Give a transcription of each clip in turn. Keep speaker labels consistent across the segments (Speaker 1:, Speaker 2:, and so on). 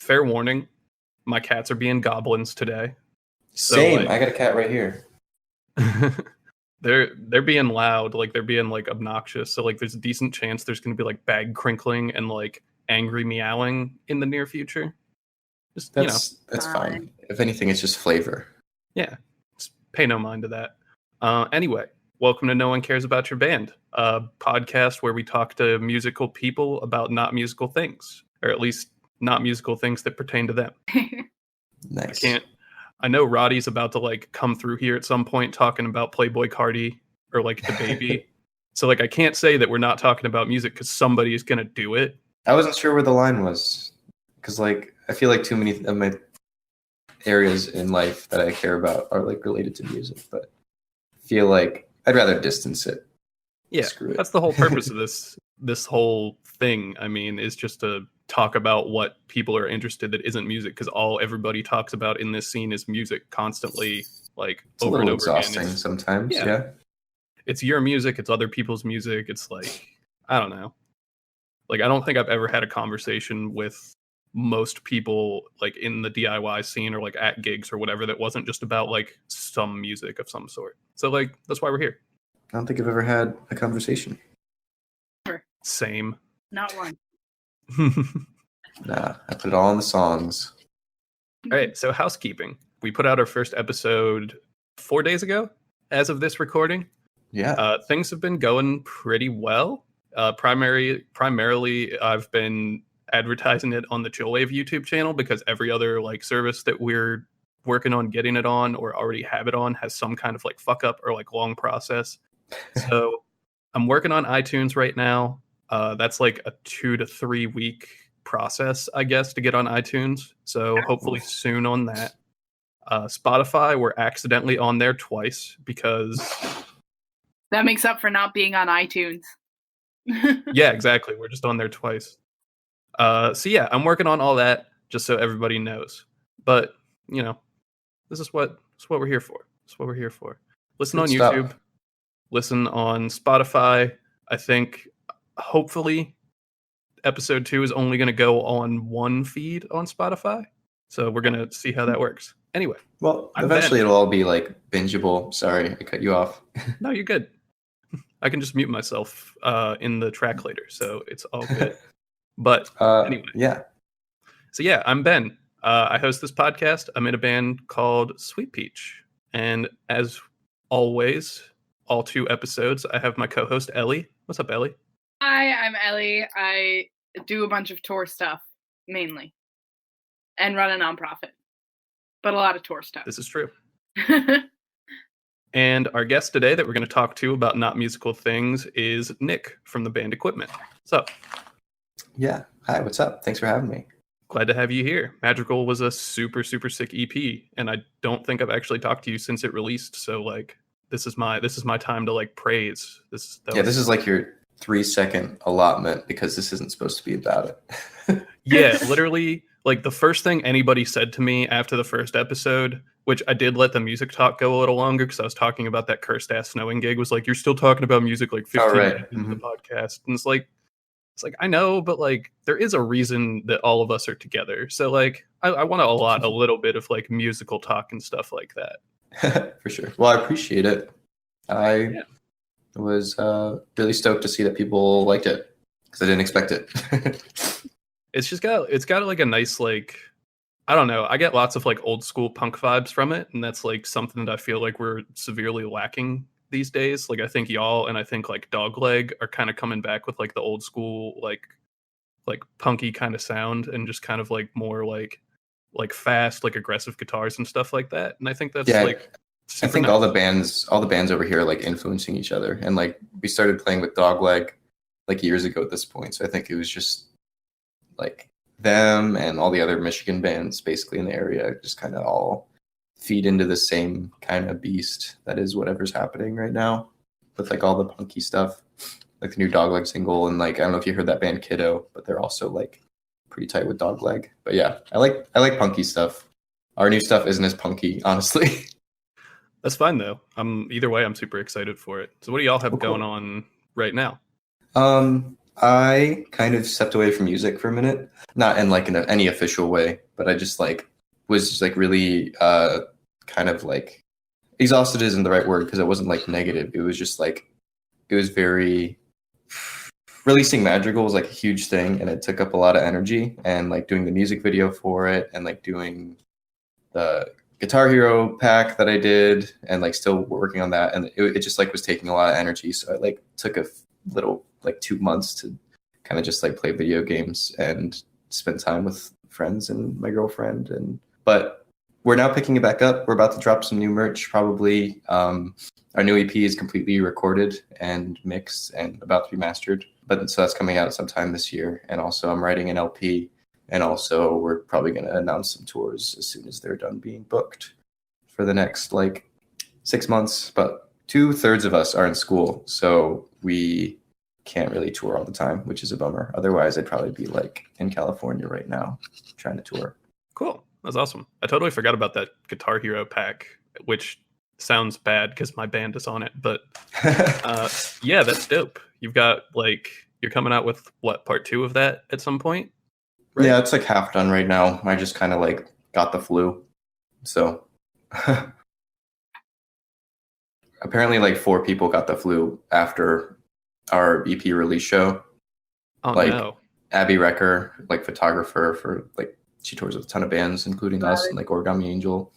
Speaker 1: fair warning, my cats are being goblins today. So,
Speaker 2: Same. I got a cat right here.
Speaker 1: they're being loud, like they're being like obnoxious. So like there's a decent chance there's going to be like bag crinkling and like angry meowing in the near future. Just
Speaker 2: That's fine. If anything, it's just flavor.
Speaker 1: Yeah, just pay no mind to that. Anyway, welcome to No One Cares About Your Band, a podcast where we talk to musical people about not musical things, or at least not musical things that pertain to them.
Speaker 2: Nice.
Speaker 1: I know Roddy's about to like come through here at some point talking about Playboy Cardi or like the baby. So like I can't say that we're not talking about music because somebody is gonna do it.
Speaker 2: I wasn't sure where the line was because like I feel like too many of my areas in life that I care about are like related to music, but I feel like I'd rather distance it.
Speaker 1: Yeah, that's the whole purpose of this whole thing. I mean, is just to talk about what people are interested that isn't music, because all everybody talks about in this scene is music constantly, like
Speaker 2: it's
Speaker 1: over and over
Speaker 2: exhausting
Speaker 1: again.
Speaker 2: Sometimes. Yeah,
Speaker 1: it's your music, it's other people's music. It's like, I don't know. Like, I don't think I've ever had a conversation with most people like in the DIY scene or like at gigs or whatever that wasn't just about like some music of some sort. So like that's why we're here.
Speaker 2: I don't think I've ever had a conversation.
Speaker 1: Same.
Speaker 3: Not one.
Speaker 2: Nah, I put it all in the songs.
Speaker 1: All right, so housekeeping. We put out our first episode 4 days ago as of this recording.
Speaker 2: Yeah.
Speaker 1: Things have been going pretty well. Primarily, I've been advertising it on the Chillwavve YouTube channel because every other like service that we're working on getting it on or already have it on has some kind of like fuck up or like long process. So I'm working on iTunes right now. That's like a 2 to 3 week process, I guess, to get on iTunes. So hopefully soon on that. Spotify, we're accidentally on there twice because
Speaker 3: that makes up for not being on iTunes.
Speaker 1: Yeah, exactly. We're just on there twice. So yeah, I'm working on all that just so everybody knows. But you know, this is what we're here for. This is what we're here for. Listen on YouTube. Listen on Spotify. I think hopefully episode 2 is only going to go on one feed on Spotify. So we're going to see how that works. Anyway.
Speaker 2: Well, eventually it'll all be like bingeable. Sorry, I cut you off.
Speaker 1: No, you're good. I can just mute myself in the track later. So it's all good. But anyway.
Speaker 2: Yeah.
Speaker 1: So yeah, I'm Ben. I host this podcast. I'm in a band called Sweet Peach. And as always, all 2 episodes, I have my co-host, Ellie. What's up, Ellie?
Speaker 3: Hi, I'm Ellie. I do a bunch of tour stuff, mainly. And run a nonprofit. But a lot of tour stuff.
Speaker 1: This is true. And our guest today that we're going to talk to about not musical things is Nick from the band Equipment. What's up?
Speaker 2: Yeah. Hi, what's up? Thanks for having me.
Speaker 1: Glad to have you here. Magical was a super, super sick EP, and I don't think I've actually talked to you since it released. So like, this is my time to like praise. This is
Speaker 2: like your 3-second allotment because this isn't supposed to be about it.
Speaker 1: Yeah, literally, like the first thing anybody said to me after the first episode, which I did let the music talk go a little longer because I was talking about that cursed ass snowing gig, was like, "You're still talking about music like 15 minutes into the podcast," and it's like I know, but like there is a reason that all of us are together. So like I want to allot a little bit of like musical talk and stuff like that.
Speaker 2: For sure. Well, I appreciate it. I was really stoked to see that people liked it because I didn't expect it.
Speaker 1: It's got like a nice, like, I don't know. I get lots of like old school punk vibes from it. And that's like something that I feel like we're severely lacking these days. Like I think y'all and I think like Dogleg are kind of coming back with like the old school, like punky kind of sound and just kind of like more like fast, like aggressive guitars and stuff like that. And I think that's like
Speaker 2: I think nice. all the bands over here are like influencing each other. And like we started playing with Dogleg like years ago at this point. So I think it was just like them and all the other Michigan bands basically in the area just kind of all feed into the same kind of beast that is whatever's happening right now with like all the punky stuff, like the new Dogleg single. And like, I don't know if you heard that band Kiddo, but they're also like pretty tight with Dogleg. But yeah, I like punky stuff. Our new stuff isn't as punky, honestly.
Speaker 1: That's fine though. Either way, I'm super excited for it. So what do y'all have going on right now?
Speaker 2: I kind of stepped away from music for a minute, not in like in any official way, but I just like was just like really kind of like exhausted isn't the right word because it wasn't like negative. It was just like it was very releasing Madrigal was like a huge thing and it took up a lot of energy and like doing the music video for it and like doing the Guitar Hero pack that I did and like still working on that and it just like was taking a lot of energy. So I like took a little like 2 months to kind of just like play video games and spend time with friends and my girlfriend but we're now picking it back up. We're about to drop some new merch probably. Our new EP is completely recorded and mixed and about to be mastered. But so that's coming out sometime this year. And also I'm writing an LP. And also we're probably going to announce some tours as soon as they're done being booked for the next like 6 months. But 2/3 of us are in school. So we can't really tour all the time, which is a bummer. Otherwise, I'd probably be like in California right now trying to tour.
Speaker 1: Cool. That's awesome. I totally forgot about that Guitar Hero pack, which sounds bad because my band is on it. But yeah, that's dope. You've got like, you're coming out with what, part 2 of that at some point?
Speaker 2: Right? Yeah, it's like half done right now. I just kind of like got the flu. So apparently like 4 people got the flu after our EP release show.
Speaker 1: Oh,
Speaker 2: like
Speaker 1: no.
Speaker 2: Abby Recker, like photographer for like, she tours with a ton of bands, including us and like Origami Angel.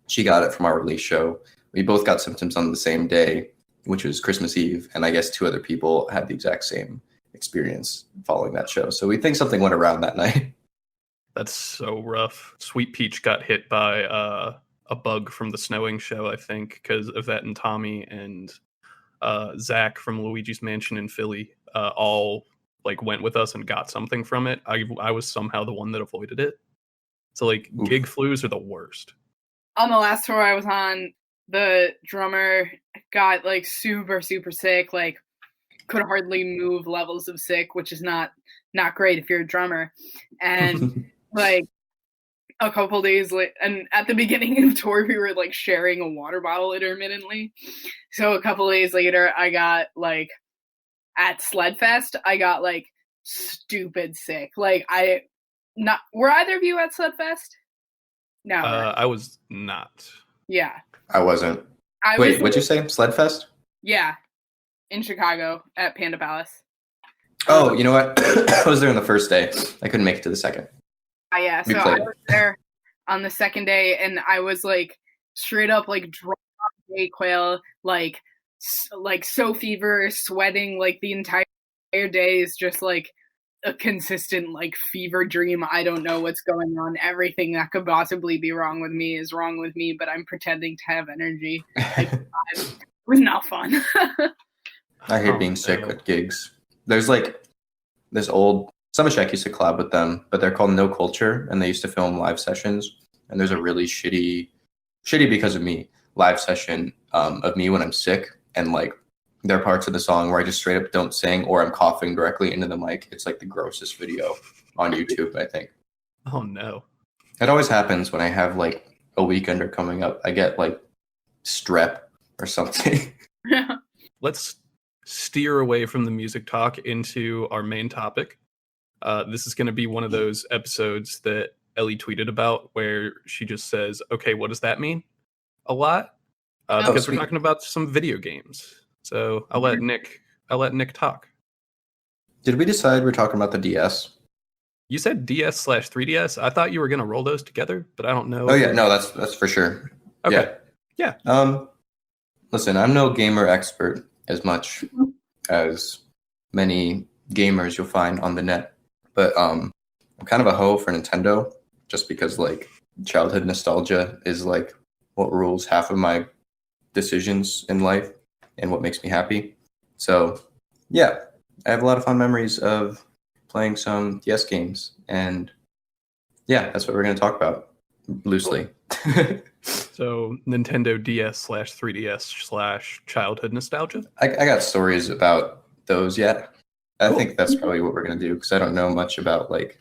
Speaker 2: She got it from our release show. We both got symptoms on the same day, which was Christmas Eve. And I guess 2 other people had the exact same experience following that show. So we think something went around that night.
Speaker 1: That's so rough. Sweet Peach got hit by a bug from the snowing show, I think, because Yvette and Tommy and Zach from Luigi's Mansion in Philly all like went with us and got something from it. I was somehow the one that avoided it. So like
Speaker 2: Oof.
Speaker 1: Gig flus are the worst.
Speaker 3: On the last tour I was on, the drummer got like super sick, like could hardly move levels of sick, which is not great if you're a drummer. And like a couple days later, and at the beginning of tour we were like sharing a water bottle intermittently. So a couple days later I got like at Sledfest, I got like stupid sick. Like were either of you at Sledfest? No.
Speaker 1: I was not.
Speaker 3: Yeah.
Speaker 2: I wasn't. Wait, what'd you say? Sledfest?
Speaker 3: Yeah. In Chicago at Panda Palace.
Speaker 2: Oh, you know what? I was there on the first day. I couldn't make it to the second.
Speaker 3: Yeah, so I was there on the second day and I was like straight up like drunk on Dayquil, like so fever, sweating like the entire day is just like a consistent like fever dream. I don't know what's going on. Everything that could possibly be wrong with me is wrong with me, but I'm pretending to have energy. It was not fun.
Speaker 2: I hate being sick at gigs. There's like this old Summercheck used to collab with them, but they're called No Culture, and they used to film live sessions. And there's a really shitty because of me live session of me when I'm sick, and like there are parts of the song where I just straight up don't sing or I'm coughing directly into the mic. It's like the grossest video on YouTube, I think.
Speaker 1: Oh no.
Speaker 2: It always happens when I have like a weekender coming up. I get like strep or something.
Speaker 1: Let's steer away from the music talk into our main topic. This is going to be one of those episodes that Ellie tweeted about where she just says, okay, what does that mean? A lot. Because we're talking about some video games. So I'll let Nick talk.
Speaker 2: Did we decide we're talking about the DS?
Speaker 1: You said DS/3DS. I thought you were going to roll those together, but I don't know.
Speaker 2: Oh yeah, no, that's for sure.
Speaker 1: Okay.
Speaker 2: Yeah. Listen, I'm no gamer expert as much as many gamers you'll find on the net, but I'm kind of a hoe for Nintendo just because like childhood nostalgia is like what rules half of my decisions in life and what makes me happy. So yeah, I have a lot of fun memories of playing some DS games, and yeah, that's what we're going to talk about loosely.
Speaker 1: So Nintendo DS/3DS/ childhood nostalgia.
Speaker 2: I got stories about those yet. I think that's probably what we're going to do because I don't know much about like,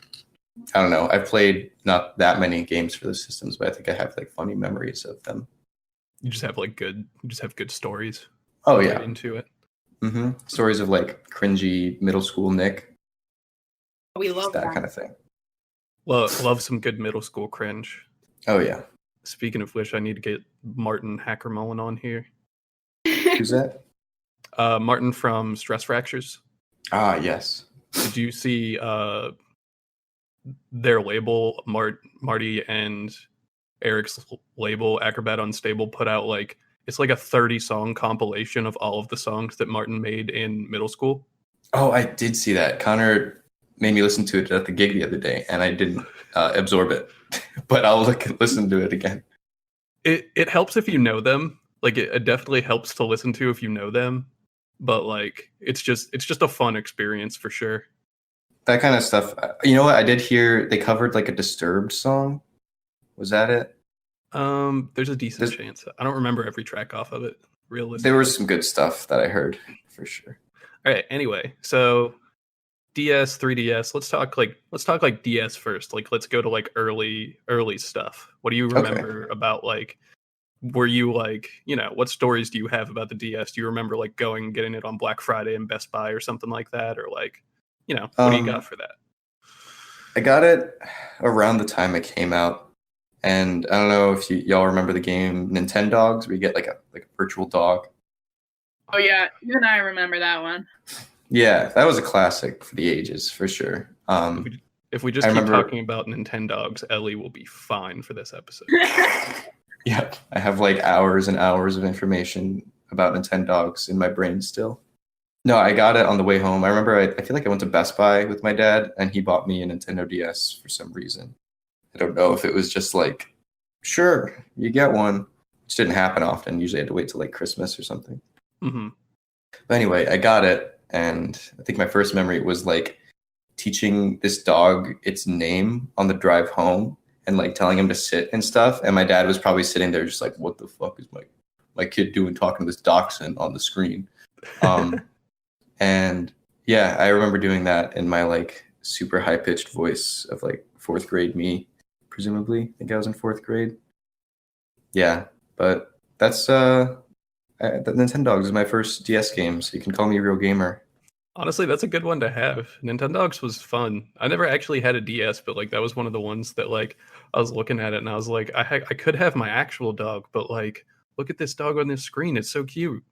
Speaker 2: I don't know. I've played not that many games for the systems, but I think I have like funny memories of them.
Speaker 1: You just have good stories.
Speaker 2: Oh yeah.
Speaker 1: Into it.
Speaker 2: Stories of like cringy middle school Nick,
Speaker 3: We
Speaker 2: just
Speaker 3: love
Speaker 2: that
Speaker 3: that.
Speaker 2: kind of thing.
Speaker 1: Love some good middle school cringe.
Speaker 2: Oh yeah,
Speaker 1: Speaking of which, I need to get Martin Hackermullen on here.
Speaker 2: who's that?
Speaker 1: Martin from Stress Fractures.
Speaker 2: Ah, yes.
Speaker 1: Did you see their label, Marty and Eric's label, Acrobat Unstable, put out like it's like a 30-song compilation of all of the songs that Martin made in middle school.
Speaker 2: Oh, I did see that. Connor made me listen to it at the gig the other day, and I didn't absorb it, but I'll listen to it again.
Speaker 1: It helps if you know them. Like it definitely helps to listen to if you know them, but like it's just a fun experience for sure.
Speaker 2: That kind of stuff. You know what? I did hear they covered like a Disturbed song. Was that it?
Speaker 1: There's a decent chance. I don't remember every track off of it. Realistically,
Speaker 2: There was some good stuff that I heard for sure.
Speaker 1: All right. Anyway, so DS, 3DS. Let's talk like DS first. Like let's go to like early stuff. What do you remember about like? Were you like, what stories do you have about the DS? Do you remember like going and getting it on Black Friday in Best Buy or something like that, or like, what do you got for that?
Speaker 2: I got it around the time it came out, and I don't know if y'all remember the game Nintendogs, where you get like a virtual dog.
Speaker 3: Oh yeah, even I remember that one.
Speaker 2: Yeah, that was a classic for the ages, for sure.
Speaker 1: If we just keep talking about Nintendogs, Ellie will be fine for this episode.
Speaker 2: Yep, I have like hours and hours of information about Nintendogs in my brain still. No, I got it on the way home. I remember I feel like I went to Best Buy with my dad, and he bought me a Nintendo DS for some reason. I don't know if it was just like, sure, you get one, which didn't happen often. Usually I had to wait till like Christmas or something.
Speaker 1: Mm-hmm.
Speaker 2: But anyway, I got it, and I think my first memory was like teaching this dog its name on the drive home and like telling him to sit and stuff. And my dad was probably sitting there just like, what the fuck is my kid doing talking to this dachshund on the screen? And yeah, I remember doing that in my like super high pitched voice of like fourth grade me, presumably. I think I was in fourth grade. Yeah, but that's the Nintendogs is my first DS game, so you can call me a real gamer.
Speaker 1: Honestly, that's a good one to have. Nintendogs was fun. I never actually had a DS, but like that was one of the ones that like I was looking at it and I was like, I could have my actual dog, but like, look at this dog on this screen. It's so cute.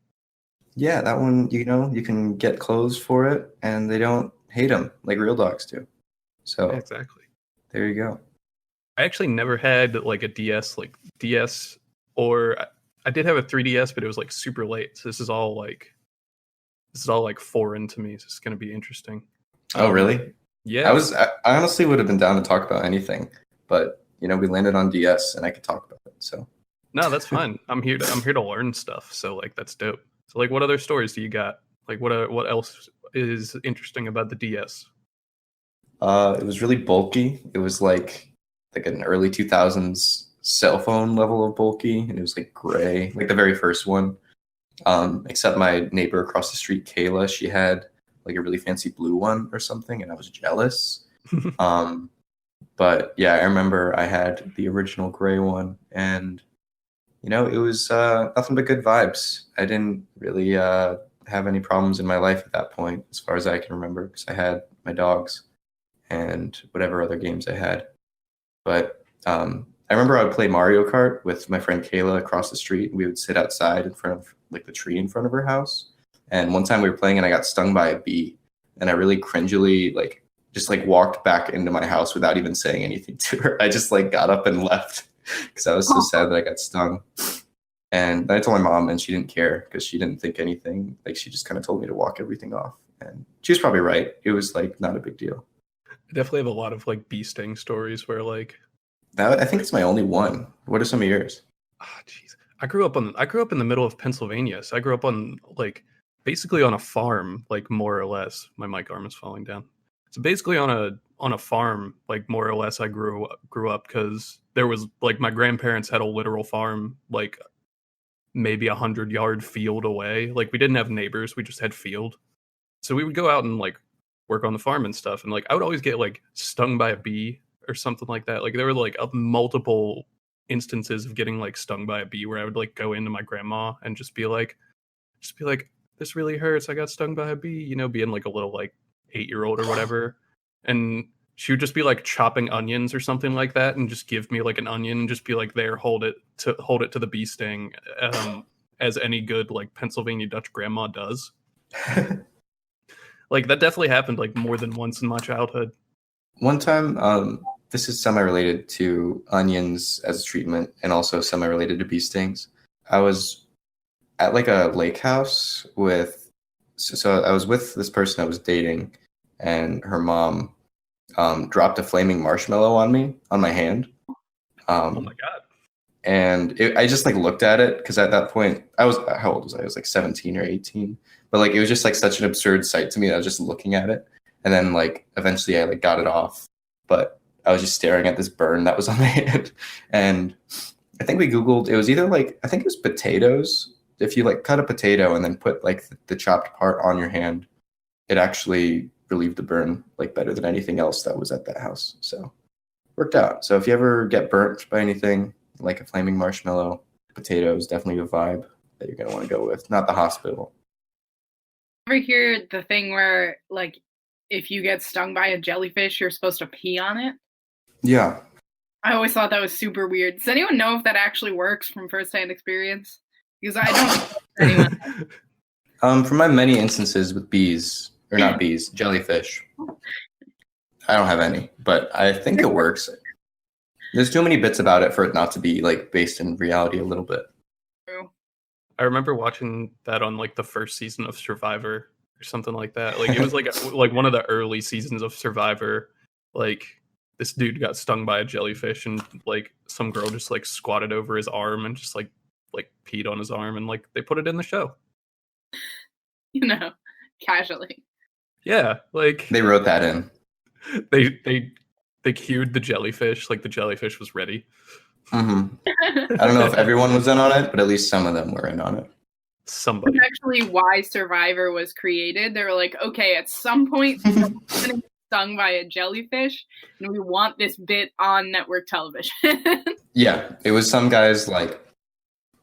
Speaker 2: Yeah, that one, you can get clothes for it, and they don't hate them like real dogs do. So
Speaker 1: yeah, exactly.
Speaker 2: There you go.
Speaker 1: I actually never had like a DS, or I did have a 3DS, but it was like super late. So this is all like foreign to me. So it's going to be interesting.
Speaker 2: Oh, really?
Speaker 1: Yeah.
Speaker 2: I honestly would have been down to talk about anything, but we landed on DS, and I could talk about it. So
Speaker 1: no, that's fine. I'm here to learn stuff. So like that's dope. So like, what other stories do you got? Like, what else is interesting about the DS?
Speaker 2: It was really bulky. It was like an early 2000s cell phone level of bulky, and it was like gray, like the very first one. Except my neighbor across the street, Kayla, she had like a really fancy blue one or something, and I was jealous. But yeah, I remember I had the original gray one, and it was nothing but good vibes. I didn't really have any problems in my life at that point, as far as I can remember, because I had my dogs and whatever other games I had. But I remember I would play Mario Kart with my friend Kayla across the street, and we would sit outside in front of like the tree in front of her house. And one time we were playing, and I got stung by a bee, and I really cringily just walked back into my house without even saying anything to her. I just got up and left because I was so sad that I got stung. And then I told my mom, and she didn't care because she didn't think anything. Like, she just kind of told me to walk everything off, and she was probably right. It was not a big deal.
Speaker 1: I definitely have a lot of bee sting stories where
Speaker 2: that. I think it's my only one. What are some of yours?
Speaker 1: Jeez, I grew up in the middle of Pennsylvania, so I grew up on basically on a farm, more or less. My mic arm is falling down. So basically on a farm, more or less, I grew up because there was my grandparents had a literal farm, maybe 100-yard field away. We didn't have neighbors, we just had field. So we would go out and work on the farm and stuff, and I would always get stung by a bee or something like that. There were multiple instances of getting stung by a bee where I would go into my grandma and just be like, this really hurts. I got stung by a bee, you know, being like a little like 8-year-old or whatever. And she would just be like chopping onions or something like that and just give me like an onion and just be like, there, hold it to the bee sting. As any good like Pennsylvania Dutch grandma does. Like that definitely happened like more than once in my childhood.
Speaker 2: One time, this is semi-related to onions as a treatment and also semi-related to bee stings. I was at like a lake house so I was with this person I was dating, and her mom dropped a flaming marshmallow on my hand.
Speaker 1: Oh my God.
Speaker 2: And I just like looked at it because at that point how old was I? I was like 17 or 18, but like it was just like such an absurd sight to me that I was just looking at it. And then like eventually I like got it off, but I was just staring at this burn that was on my hand. And I think we Googled, it was either like, I think it was potatoes. If you like cut a potato and then put like the chopped part on your hand, it actually relieved the burn like better than anything else that was at that house. So worked out. So if you ever get burnt by anything like a flaming marshmallow, potatoes, definitely the vibe that you're going to want to go with, not the hospital.
Speaker 3: Ever hear the thing where like if you get stung by a jellyfish, you're supposed to pee on it?
Speaker 2: Yeah.
Speaker 3: I always thought that was super weird. Does anyone know if that actually works from firsthand experience? Because I don't know anyone.
Speaker 2: From my many instances with jellyfish, I don't have any, but I think it works. There's too many bits about it for it not to be like based in reality a little bit.
Speaker 1: I remember watching that on like the first season of Survivor or something like that. Like it was like one of the early seasons of Survivor. Like this dude got stung by a jellyfish and like some girl just like squatted over his arm and just like peed on his arm and like they put it in the show.
Speaker 3: You know, casually.
Speaker 1: Yeah, like
Speaker 2: they wrote that in.
Speaker 1: They cued the jellyfish, like the jellyfish was ready.
Speaker 2: Mm-hmm. I don't know if everyone was in on it, but at least some of them were in on it.
Speaker 1: Somebody.
Speaker 3: That's actually why Survivor was created. They were like, okay, at some point, someone's going to get stung by a jellyfish, and we want this bit on network television.
Speaker 2: Yeah, it was some guy's like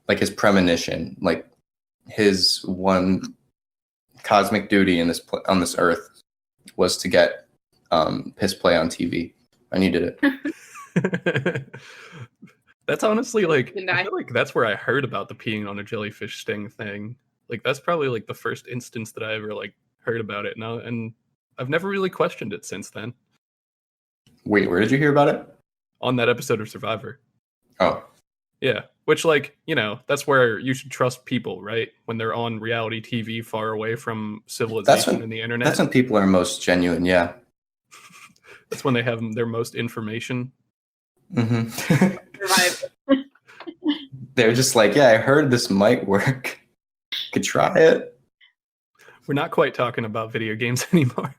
Speaker 2: his premonition, like his one cosmic duty on this earth was to get piss play on TV. I needed it.
Speaker 1: That's honestly like I feel like that's where I heard about the peeing on a jellyfish sting thing. Like that's probably like the first instance that I ever like heard about it now, and I've never really questioned it since then.
Speaker 2: Wait, where did you hear about it?
Speaker 1: On that episode of Survivor.
Speaker 2: Oh.
Speaker 1: Yeah, which like, you know, that's where you should trust people, right? When they're on reality TV far away from civilization and the internet.
Speaker 2: That's when people are most genuine, yeah.
Speaker 1: That's when they have their most information.
Speaker 2: Mm-hmm. They're just like, yeah, I heard this might work. Could try it.
Speaker 1: We're not quite talking about video games anymore.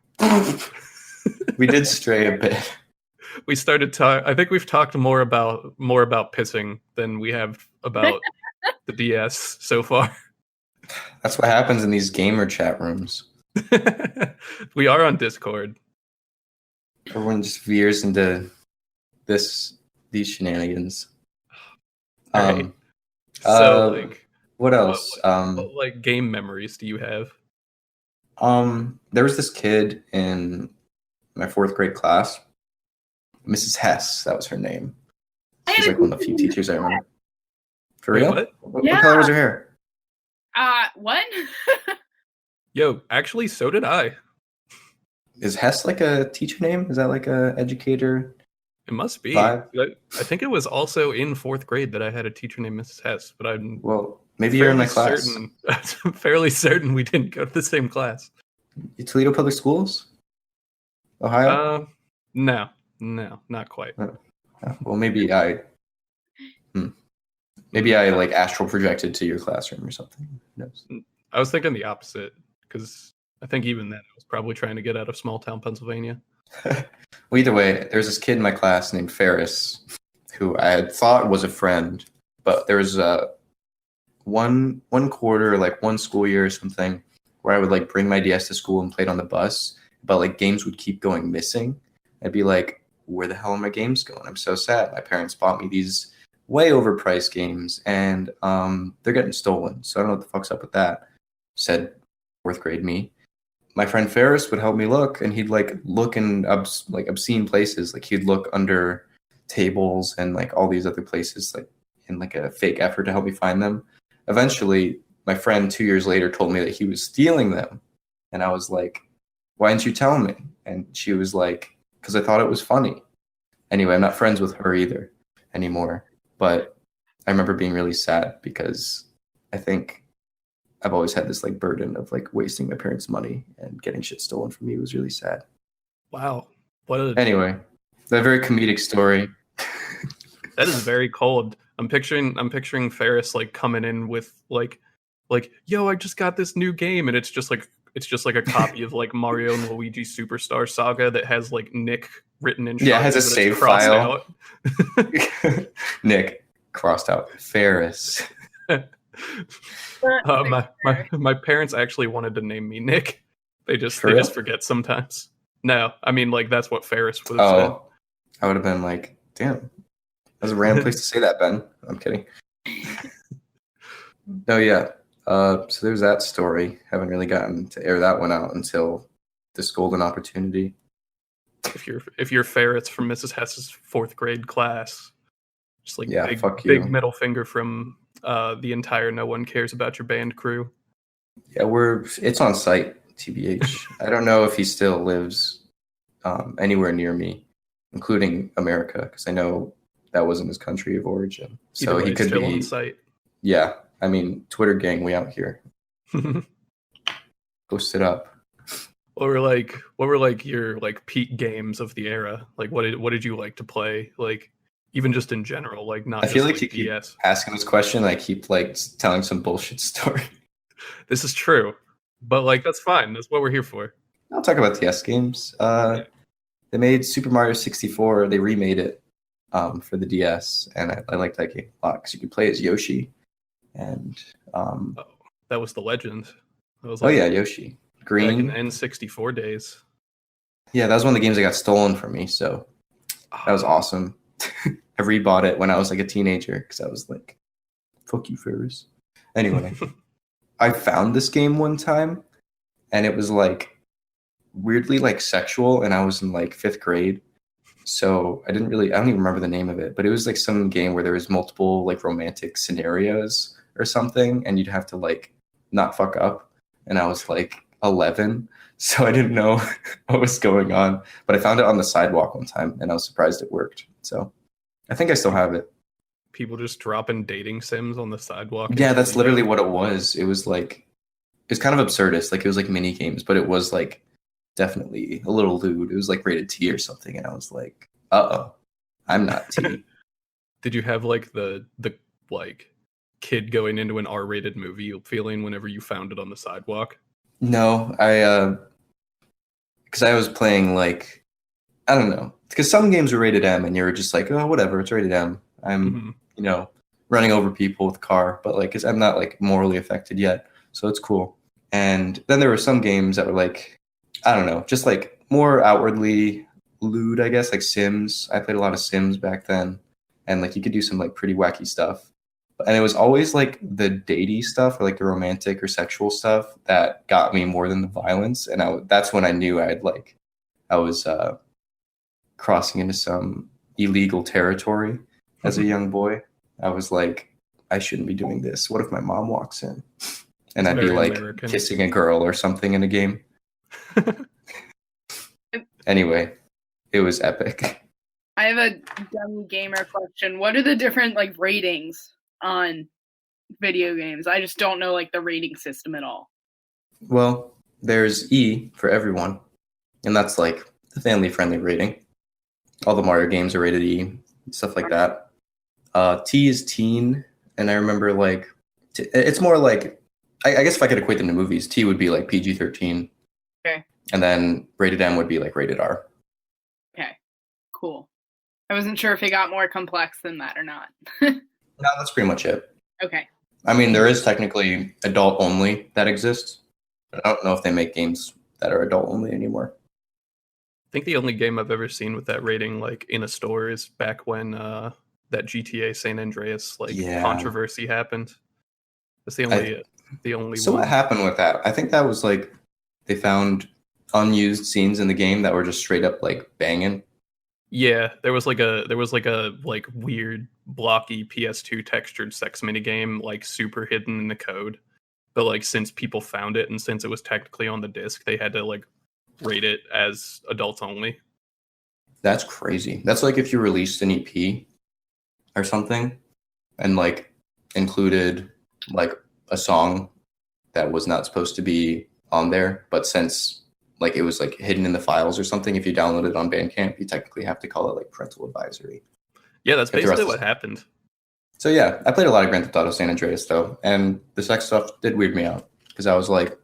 Speaker 2: We did stray a bit.
Speaker 1: We started I think we've talked more about pissing than we have about the DS so far.
Speaker 2: That's what happens in these gamer chat rooms.
Speaker 1: We are on Discord.
Speaker 2: Everyone just veers into these shenanigans.
Speaker 1: Right. So like
Speaker 2: what else?
Speaker 1: What like game memories do you have?
Speaker 2: There was this kid in my 4th grade class, Mrs. Hess, that was her name. She's like one of the few teachers I remember. For real? What color was her hair?
Speaker 3: What?
Speaker 1: Yo, actually, so did I.
Speaker 2: Is Hess like a teacher name? Is that like a educator?
Speaker 1: It must be.
Speaker 2: Vibe?
Speaker 1: I think it was also in 4th grade that I had a teacher named Mrs. Hess, but
Speaker 2: maybe you're in my class.
Speaker 1: I'm fairly certain we didn't go to the same class.
Speaker 2: Toledo Public Schools? Ohio?
Speaker 1: No, not quite.
Speaker 2: Well, maybe I like astral projected to your classroom or something. Who knows?
Speaker 1: I was thinking the opposite because I think even then I was probably trying to get out of small town Pennsylvania.
Speaker 2: Well, either way, there's this kid in my class named Ferris who I had thought was a friend, but there was one quarter, like one school year or something, where I would like bring my DS to school and play it on the bus, but like games would keep going missing. I'd be like, where the hell are my games going? I'm so sad. My parents bought me these way overpriced games and they're getting stolen. So I don't know what the fuck's up with that. Said fourth grade me. My friend Ferris would help me look, and he'd like look in like obscene places. Like he'd look under tables and like all these other places, like in like a fake effort to help me find them. Eventually, my friend 2 years later told me that he was stealing them, and I was like, "Why didn't you tell me?" And she was like, "Because I thought it was funny." Anyway, I'm not friends with her either anymore. But I remember being really sad because I think I've always had this like burden of like wasting my parents' money, and getting shit stolen from me was really sad.
Speaker 1: Wow.
Speaker 2: Anyway, that very comedic story.
Speaker 1: That is very cold. I'm picturing Ferris like coming in with like, yo, I just got this new game, and it's just like a copy of like Mario and Luigi Superstar Saga that has like Nick written in.
Speaker 2: Yeah, it has a
Speaker 1: but it's
Speaker 2: save
Speaker 1: crossed
Speaker 2: file.
Speaker 1: out.
Speaker 2: Nick crossed out Ferris.
Speaker 1: My parents actually wanted to name me Nick. They just forget sometimes. No, I mean like that's what Ferris would have said.
Speaker 2: I would have been like, damn, that's a random place to say that, Ben. I'm kidding. No, yeah. So there's that story. Haven't really gotten to air that one out until this golden opportunity.
Speaker 1: If you're Ferris from Mrs. Hess's fourth grade class, just like big middle finger from the entire No One Cares About Your Band crew.
Speaker 2: Yeah, it's on site, TBH. I don't know if he still lives anywhere near me, including America, because I know that wasn't his country of origin. So he could
Speaker 1: still
Speaker 2: be
Speaker 1: on site.
Speaker 2: Yeah, I mean, Twitter gang, we out here. Go sit up.
Speaker 1: What were like your like peak games of the era? Like what did you like to play? Like even just in general, like not.
Speaker 2: I feel like
Speaker 1: just,
Speaker 2: you keep asking this question. I keep like telling some bullshit story.
Speaker 1: This is true, but like that's fine. That's what we're here for.
Speaker 2: I'll talk about DS games. They made Super Mario 64. They remade it for the DS, and I like that game a lot because you could play as Yoshi. And
Speaker 1: that was the legend. That was
Speaker 2: Yoshi. Green.
Speaker 1: Back in N64 days.
Speaker 2: Yeah, that was one of the games that got stolen from me, so that was awesome. I rebought it when I was like a teenager because I was like, fuck you, Ferris. Anyway, I found this game one time, and it was like weirdly like sexual, and I was in like 5th grade. So I don't even remember the name of it, but it was like some game where there was multiple like romantic scenarios or something, and you'd have to like not fuck up. And I was like 11, so I didn't know what was going on. But I found it on the sidewalk one time, and I was surprised it worked. So I think I still have it.
Speaker 1: People just dropping dating sims on the sidewalk.
Speaker 2: Yeah, that's literally what it was. It was like, it's kind of absurdist. Like it was like mini games, but it was like definitely a little lewd. It was like rated T or something, and I was like, uh-oh, I'm not T.
Speaker 1: Did you have like the like kid going into an R-rated movie feeling whenever you found it on the sidewalk?
Speaker 2: No, because I was playing like, I don't know, because some games were rated M, and you're just like, oh, whatever, it's rated M. I'm running over people with a car, but like, I'm not like morally affected yet, so it's cool. And then there were some games that were like, I don't know, just like more outwardly lewd, I guess, like Sims. I played a lot of Sims back then, and like you could do some like pretty wacky stuff. And it was always like the datey stuff or like the romantic or sexual stuff that got me more than the violence. And that's when I knew I was crossing into some illegal territory as a young boy. I was like, I shouldn't be doing this. What if my mom walks in? And I'd be like American. Kissing a girl or something in a game. Anyway, it was epic.
Speaker 3: I have a dumb gamer question. What are the different like ratings on video games? I just don't know like the rating system at all.
Speaker 2: Well, there's E for everyone, and that's like the family-friendly rating. All the Mario games are rated E, stuff like that. T is teen, and I remember like it's more like I guess if I could equate them to movies, T would be like PG-13.
Speaker 3: Okay.
Speaker 2: And then rated M would be like rated R.
Speaker 3: Okay, cool. I wasn't sure if it got more complex than that or not.
Speaker 2: No, that's pretty much it.
Speaker 3: Okay.
Speaker 2: I mean, there is technically adult only that exists, but I don't know if they make games that are adult only anymore.
Speaker 1: I think the only game I've ever seen with that rating like in a store is back when that GTA San Andreas controversy happened. That's the only the only
Speaker 2: So
Speaker 1: one.
Speaker 2: what happened with that? I think that was like they found unused scenes in the game that were just straight up like banging.
Speaker 1: Yeah, there was like a like weird blocky PS2 textured sex minigame like super hidden in the code. But like since people found it and since it was technically on the disc, they had to like rate it as adults only.
Speaker 2: That's crazy. That's like if you released an EP or something and like included like a song that was not supposed to be on there, but since like it was like hidden in the files or something, if you download it on Bandcamp, you technically have to call it like parental advisory.
Speaker 1: Yeah, that's
Speaker 2: If the rest
Speaker 1: basically
Speaker 2: is-
Speaker 1: what happened.
Speaker 2: So yeah, I played a lot of Grand Theft Auto San Andreas though, and the sex stuff did weird me out because I was like,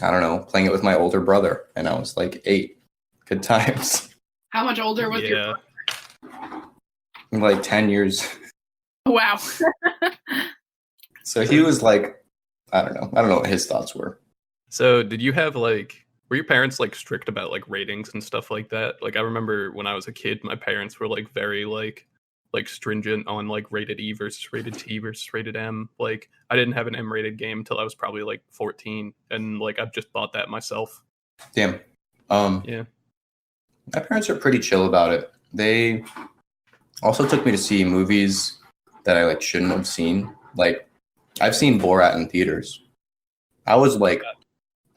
Speaker 2: I don't know, playing it with my older brother, and I was like 8. Good times.
Speaker 3: How much older was your
Speaker 1: Yeah.
Speaker 2: Like 10 years.
Speaker 3: Wow.
Speaker 2: So he was like, I don't know what his thoughts were.
Speaker 1: So did you have like were your parents like strict about like ratings and stuff like that? Like I remember when I was a kid, my parents were like very like stringent on like rated E versus rated T versus rated M. Like I didn't have an M rated game until I was probably like 14, and like I've just bought that myself.
Speaker 2: Damn.
Speaker 1: Yeah.
Speaker 2: My parents are pretty chill about it. They also took me to see movies that I like shouldn't have seen. Like I've seen Borat in theaters. I was like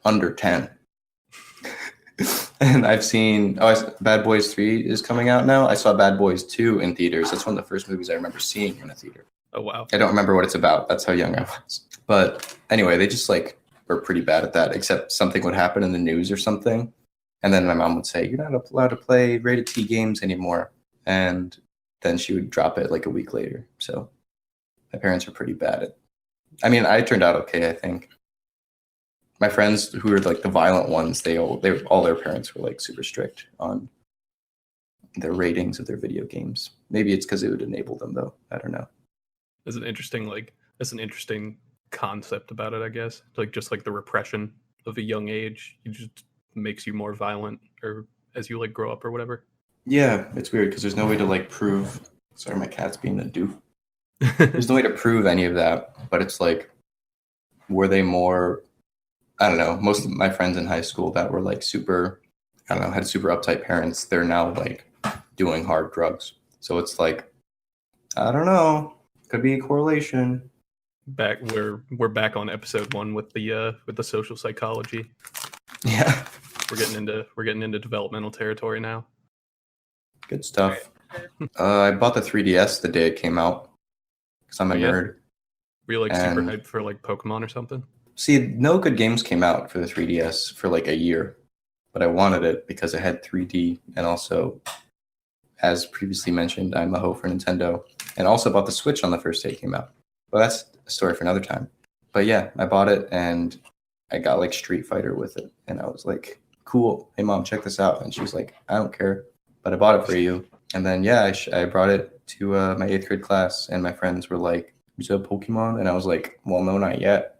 Speaker 2: under 10. And I've seen Bad Boys 3 is coming out now. I saw Bad Boys 2 in theaters. That's one of the first movies I remember seeing in a theater.
Speaker 1: Oh wow.
Speaker 2: I don't remember what it's about. That's how young I was. But anyway, they just like were pretty bad at that, except something would happen in the news or something. And then my mom would say, "You're not allowed to play rated T games anymore." And then she would drop it like a week later. So my parents are pretty bad at I mean, I turned out okay, I think. My friends who were like the violent ones, all their parents were like super strict on their ratings of their video games. Maybe it's because it would enable them though. I don't know.
Speaker 1: That's an interesting concept about it, I guess. Like just like the repression of a young age, it just makes you more violent or as you like grow up or whatever.
Speaker 2: Yeah, it's weird because there's no way to like prove. Sorry, my cat's being a doof. There's no way to prove any of that, but it's like, were they more? I don't know. Most of my friends in high school that were like super, I don't know, had super uptight parents. They're now like doing hard drugs. So it's like, I don't know. Could be a correlation.
Speaker 1: We're back on episode 1 with the social psychology.
Speaker 2: Yeah,
Speaker 1: We're getting into developmental territory now.
Speaker 2: good stuff. I bought the 3DS the day it came out because I'm a nerd.
Speaker 1: Were you like super
Speaker 2: And-
Speaker 1: hyped for like Pokemon or something?
Speaker 2: See, no good games came out for the 3DS for like a year, but I wanted it because it had 3D, and also, as previously mentioned, I'm a hoe for Nintendo, and also bought the Switch on the first day it came out. But that's a story for another time. But yeah, I bought it, and I got like Street Fighter with it, and I was like, cool, hey mom, check this out. And she was like, I don't care, but I bought it for you. And then yeah, I brought it to my 8th grade class, and my friends were like, you said Pokemon? And I was like, well, no, not yet.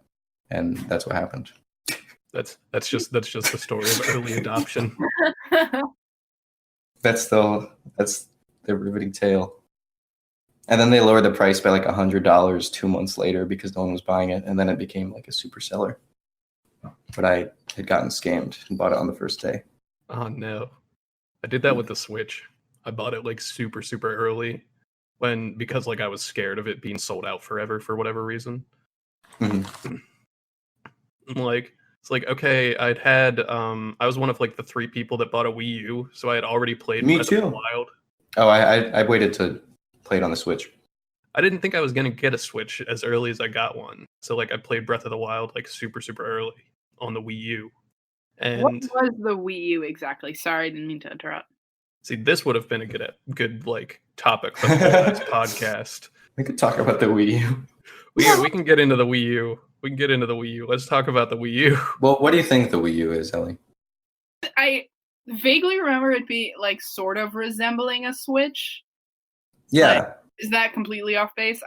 Speaker 2: And that's what happened.
Speaker 1: That's just the story of early adoption.
Speaker 2: That's the riveting tale. And then they lowered the price by like $100 2 months later because no one was buying it, and then it became like a super seller. But I had gotten scammed and bought it on the first day.
Speaker 1: Oh no. I did that with the Switch. I bought it like super early because like I was scared of it being sold out forever for whatever reason.
Speaker 2: Mm-hmm.
Speaker 1: Like it's like okay, I was one of like the 3 people that bought a Wii U, so I had already played
Speaker 2: Me
Speaker 1: Breath of the
Speaker 2: too.
Speaker 1: Wild.
Speaker 2: Oh, I waited to play it on the Switch.
Speaker 1: I didn't think I was gonna get a Switch as early as I got one. So like I played Breath of the Wild like super early on the Wii U. And
Speaker 3: What was the Wii U exactly? Sorry, I didn't mean to interrupt.
Speaker 1: see, this would have been a good like topic for the whole last podcast.
Speaker 2: We could talk about the Wii U.
Speaker 1: We can get into the Wii U. We can get into the Wii U. Let's talk about the Wii U.
Speaker 2: Well, what do you think the Wii U is, Ellie?
Speaker 3: I vaguely remember it be like sort of resembling a Switch.
Speaker 2: Yeah.
Speaker 3: Is that completely off base?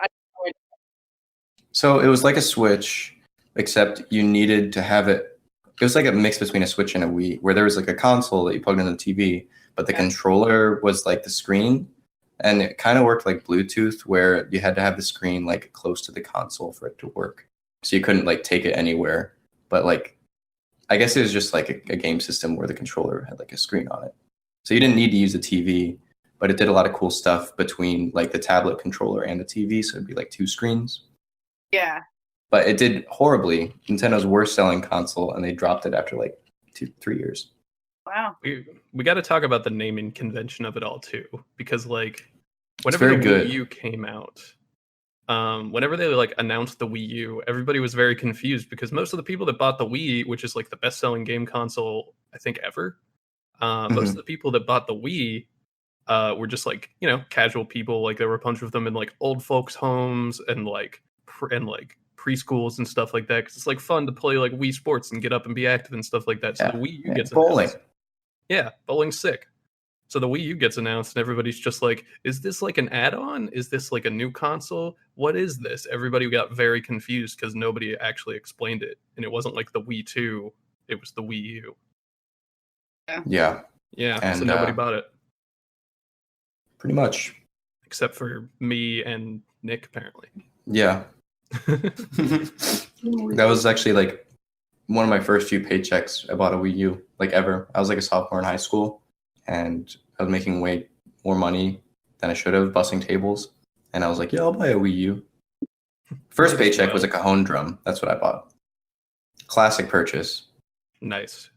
Speaker 2: So it was like a Switch, except you needed to have it. It was like a mix between a Switch and a Wii, where there was like a console that you plugged in the TV, but the controller was like the screen, and it kind of worked like Bluetooth, where you had to have the screen like close to the console for it to work. so you couldn't like take it anywhere. But like, I guess it was just like a game system where the controller had like a screen on it, so you didn't need to use a TV. But it did a lot of cool stuff between like the tablet controller and the TV, so it'd be like 2 screens.
Speaker 3: Yeah.
Speaker 2: But it did horribly. Nintendo's worst selling console, and they dropped it after like 2-3 years.
Speaker 3: Wow.
Speaker 1: We got to talk about the naming convention of it all too, because like whenever
Speaker 2: very
Speaker 1: the
Speaker 2: good.
Speaker 1: Wii U came out, whenever they like announced the Wii U, everybody was very confused because most of the people that bought the Wii, which is like the best-selling game console I think ever, most of the people that bought the Wii were just like, you know, casual people. Like there were a bunch of them in like old folks' homes and like preschools and stuff like that, because it's like fun to play like Wii Sports and get up and be active and stuff like that. So the Wii U gets
Speaker 2: bowling.
Speaker 1: announced. Yeah, bowling's sick. So the Wii U gets announced, and everybody's just like, is this like an add-on? Is this like a new console? What is this? Everybody got very confused because nobody actually explained it. And it wasn't like the Wii 2, it was the Wii U.
Speaker 2: Yeah.
Speaker 1: Yeah,
Speaker 2: And,
Speaker 1: so nobody bought it.
Speaker 2: Pretty much.
Speaker 1: Except for me and Nick, apparently.
Speaker 2: Yeah. That was actually like one of my first few paychecks. I bought a Wii U, like ever. I was like a sophomore in high school, and I was making way more money than I should have, bussing tables. And I was like, yeah, I'll buy a Wii U. First paycheck was a cajon drum. That's what I bought. Classic purchase.
Speaker 1: Nice.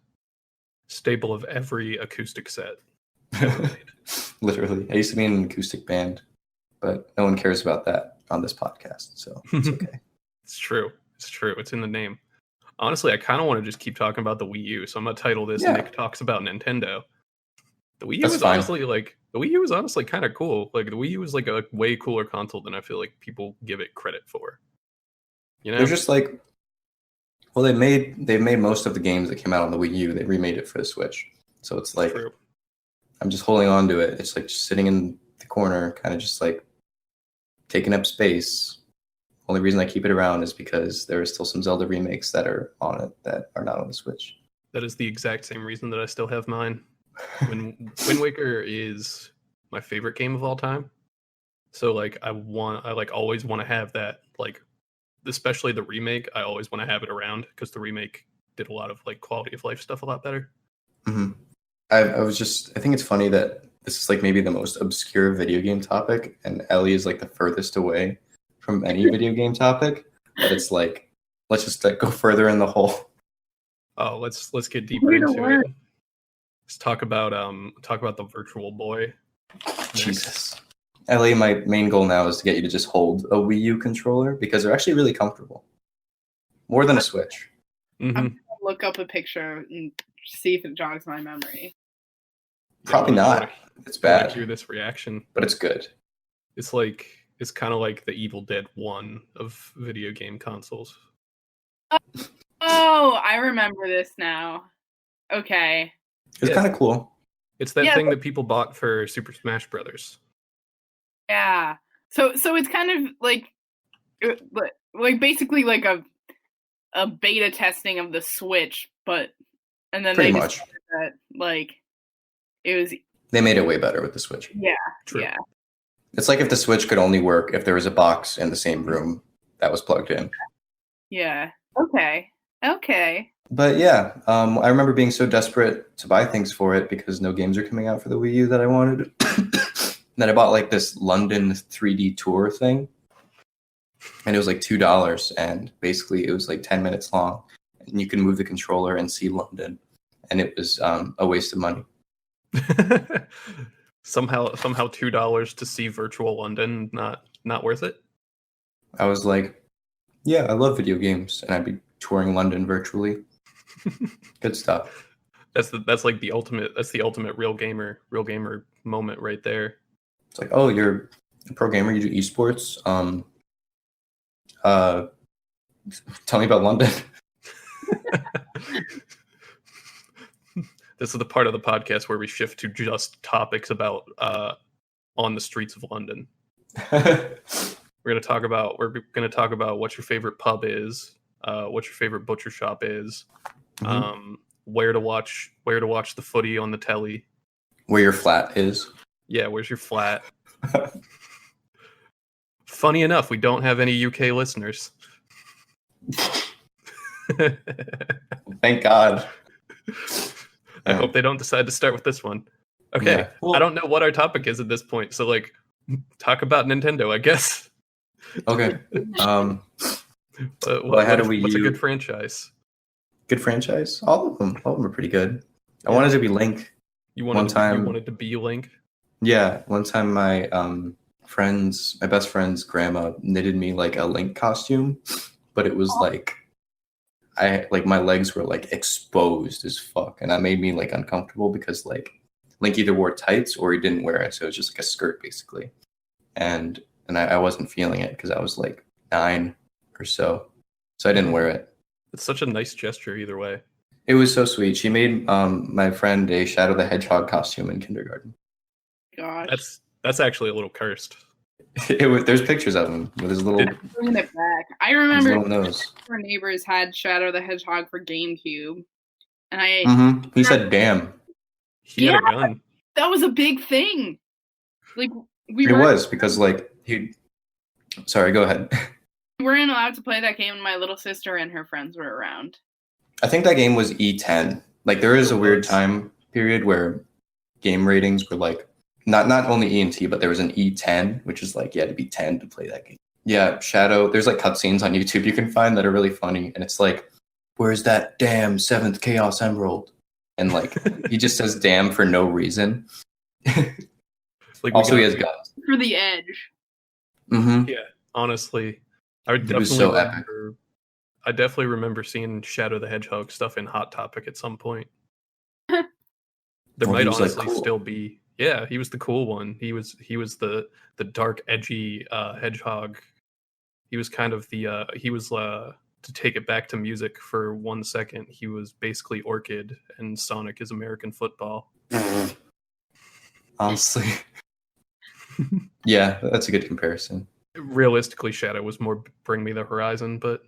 Speaker 1: Staple of every acoustic set ever made.
Speaker 2: Literally. I used to be in an acoustic band, but no one cares about that on this podcast, so it's okay.
Speaker 1: It's true. It's true. It's in the name. Honestly, I kind of want to just keep talking about the Wii U, so I'm gonna title this Nick Talks About Nintendo. The Wii U is honestly kind of cool. Like the Wii U is like a way cooler console than I feel like people give it credit for. You know,
Speaker 2: they're just like, well, they've made most of the games that came out on the Wii U. They remade it for the Switch, so it's like
Speaker 1: true.
Speaker 2: I'm just holding on to it. It's like just sitting in the corner, kind of just like taking up space. Only reason I keep it around is because there are still some Zelda remakes that are on it that are not on the Switch.
Speaker 1: That is the exact same reason that I still have mine. Wind Waker is my favorite game of all time. So like I like always want to have that, like especially the remake. I always want to have it around because the remake did a lot of like quality of life stuff a lot better.
Speaker 2: Mm-hmm. I think it's funny that this is like maybe the most obscure video game topic, and Ellie is like the furthest away from any video game topic. But it's like, let's just go further in the hole.
Speaker 1: Oh, let's get deeper into it. Let's talk about the Virtual Boy.
Speaker 2: Jesus. Ellie, my main goal now is to get you to just hold a Wii U controller because they're actually really comfortable. More than a Switch.
Speaker 1: Mm-hmm.
Speaker 3: I'm gonna look up a picture and see if it jogs my memory.
Speaker 2: Probably not. It's bad.
Speaker 1: Hear this reaction,
Speaker 2: but it's good.
Speaker 1: It's kind of like the Evil Dead 1 of video game consoles.
Speaker 3: Oh, I remember this now. Okay.
Speaker 2: It's kind of cool.
Speaker 1: It's that thing that people bought for Super Smash Brothers.
Speaker 3: Yeah. So it's kind of like basically like a beta testing of the Switch, and then
Speaker 2: pretty
Speaker 3: they
Speaker 2: much
Speaker 3: that like it was.
Speaker 2: They made it way better with the Switch.
Speaker 3: Yeah.
Speaker 1: True.
Speaker 3: Yeah.
Speaker 2: It's like if the Switch could only work if there was a box in the same room that was plugged in.
Speaker 3: Yeah. Okay.
Speaker 2: But yeah, I remember being so desperate to buy things for it because no games are coming out for the Wii U that I wanted. That I bought like this London 3D tour thing, and it was like $2, and basically it was like 10 minutes long, and you can move the controller and see London, and it was a waste of money.
Speaker 1: somehow $2 to see virtual London, not worth it.
Speaker 2: I was like, yeah, I love video games, and I'd be touring London virtually. Good stuff.
Speaker 1: That's like the ultimate real gamer moment right there.
Speaker 2: It's like, oh, you're a pro gamer, you do esports. Tell me about London.
Speaker 1: This is the part of the podcast where we shift to just topics about on the streets of London. We're gonna talk about what your favorite pub is, what your favorite butcher shop is, where to watch the footy on the telly,
Speaker 2: where your flat is.
Speaker 1: Yeah, where's your flat? Funny enough, we don't have any UK listeners.
Speaker 2: Thank God.
Speaker 1: I hope they don't decide to start with this one. Okay,
Speaker 2: Yeah. Well,
Speaker 1: I don't know what our topic is at this point, so like, talk about Nintendo, I guess.
Speaker 2: okay.
Speaker 1: What,
Speaker 2: Well, I had a
Speaker 1: what's
Speaker 2: Wii
Speaker 1: a
Speaker 2: U.
Speaker 1: good franchise?
Speaker 2: Good franchise. All of them are pretty good. I
Speaker 1: Yeah.
Speaker 2: wanted to be Link.
Speaker 1: You
Speaker 2: One time.
Speaker 1: you wanted to be Link.
Speaker 2: Yeah, one time my my best friend's grandma knitted me like a Link costume, but it was like my legs were like exposed as fuck, and that made me like uncomfortable because like Link either wore tights or he didn't wear it, so it was just like a skirt basically, and I wasn't feeling it because I was like 9 or so I didn't wear it.
Speaker 1: It's such a nice gesture either way.
Speaker 2: It was so sweet. She made my friend a Shadow the Hedgehog costume in kindergarten.
Speaker 3: Gosh.
Speaker 1: That's actually a little cursed.
Speaker 2: There's pictures of him with his little
Speaker 3: Bringing it back. I
Speaker 2: his
Speaker 3: remember
Speaker 2: little nose.
Speaker 3: our neighbors had Shadow the Hedgehog for GameCube, and I
Speaker 2: He said, "Damn."
Speaker 1: He had a gun.
Speaker 3: that was a big thing. Like
Speaker 2: It was because like he. Sorry, go ahead.
Speaker 3: we weren't allowed to play that game when my little sister and her friends were around.
Speaker 2: I think that game was E10. Like there is a weird time period where game ratings were like not only E and T, but there was an E10, which is like you had to be 10 to play that game. Yeah, Shadow. There's like cutscenes on YouTube you can find that are really funny, and it's like, "Where's that damn 7th Chaos Emerald?" And like he just says "damn" for no reason.
Speaker 1: Like
Speaker 2: Also, he has guns.
Speaker 3: For the edge.
Speaker 2: Mm-hmm.
Speaker 1: Yeah, honestly, I would
Speaker 2: It was
Speaker 1: definitely
Speaker 2: so epic.
Speaker 1: remember. I definitely remember seeing Shadow the Hedgehog stuff in Hot Topic at some point. There
Speaker 2: Well,
Speaker 1: might
Speaker 2: he was, like,
Speaker 1: honestly
Speaker 2: cool.
Speaker 1: still be. Yeah, he was the cool one. He was the dark, edgy hedgehog. He was kind of the to take it back to music for 1 second. He was basically Orchid, and Sonic is American football.
Speaker 2: Honestly, yeah, that's a good comparison.
Speaker 1: Realistically, Shadow was more Bring Me the Horizon, but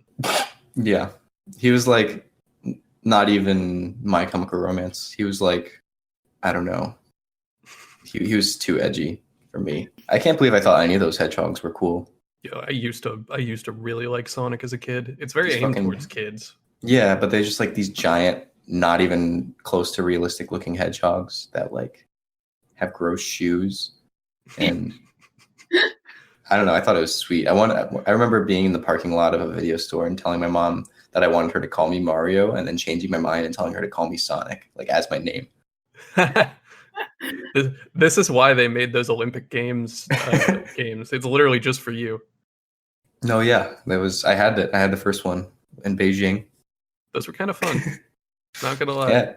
Speaker 2: Yeah, he was like not even My Chemical Romance. He was like, I don't know. He was too edgy for me. I can't believe I thought any of those hedgehogs were cool.
Speaker 1: yeah, I used to really like Sonic as a kid. It's very aimed towards kids.
Speaker 2: Yeah, but they're just like these giant, not even close to realistic looking hedgehogs that like have gross shoes. And I don't know. I thought it was sweet. I remember being in the parking lot of a video store and telling my mom that I wanted her to call me Mario, and then changing my mind and telling her to call me Sonic, like as my name.
Speaker 1: This is why they made those Olympic Games games. It's literally just for you.
Speaker 2: No, yeah, I had the first one in Beijing.
Speaker 1: Those were kind of fun. Not gonna lie.
Speaker 2: Yeah,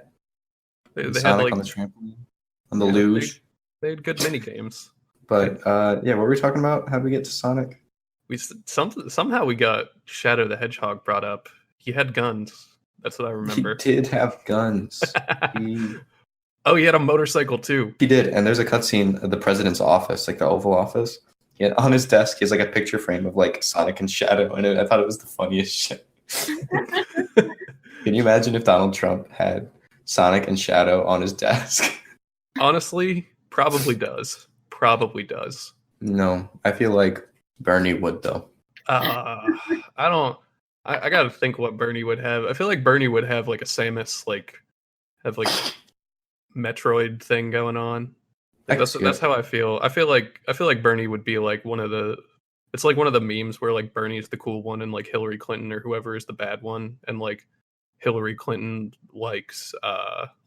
Speaker 1: They had
Speaker 2: Sonic
Speaker 1: like
Speaker 2: on the trampoline, on the
Speaker 1: yeah,
Speaker 2: luge.
Speaker 1: they had good mini games.
Speaker 2: But yeah, what were we talking about? How did we get to Sonic?
Speaker 1: Somehow we got Shadow the Hedgehog brought up. He had guns. That's what I remember.
Speaker 2: He did have guns.
Speaker 1: Oh, he had a motorcycle too.
Speaker 2: He did, and there's a cutscene of the president's office, like the Oval Office. On his desk, he has like a picture frame of like Sonic and Shadow, and I thought it was the funniest shit. Can you imagine if Donald Trump had Sonic and Shadow on his desk?
Speaker 1: Honestly, probably does. Probably does.
Speaker 2: No, I feel like Bernie would though.
Speaker 1: I don't. I gotta think what Bernie would have. I feel like Bernie would have like a Samus, like have like Metroid thing going on. That's how I feel. I feel like Bernie would be like one of the. It's like one of the memes where like Bernie's the cool one and like Hillary Clinton or whoever is the bad one, and like Hillary Clinton likes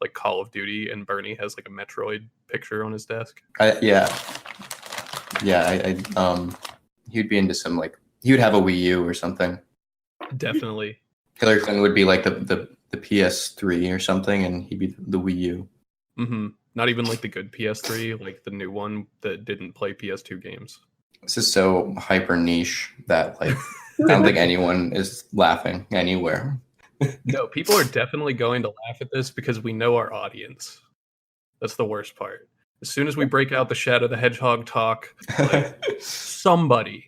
Speaker 1: like Call of Duty, and Bernie has like a Metroid picture on his desk.
Speaker 2: Yeah, he'd be into some like he would have a Wii U or something.
Speaker 1: Definitely.
Speaker 2: Hillary Clinton would be like the PS3 or something, and he'd be the Wii U.
Speaker 1: Mm-hmm. Not even like the good PS3, like the new one that didn't play PS2 games.
Speaker 2: This is so hyper niche that like I don't think anyone is laughing anywhere.
Speaker 1: No, people are definitely going to laugh at this because we know our audience. That's the worst part. As soon as we break out the Shadow the Hedgehog talk, like, somebody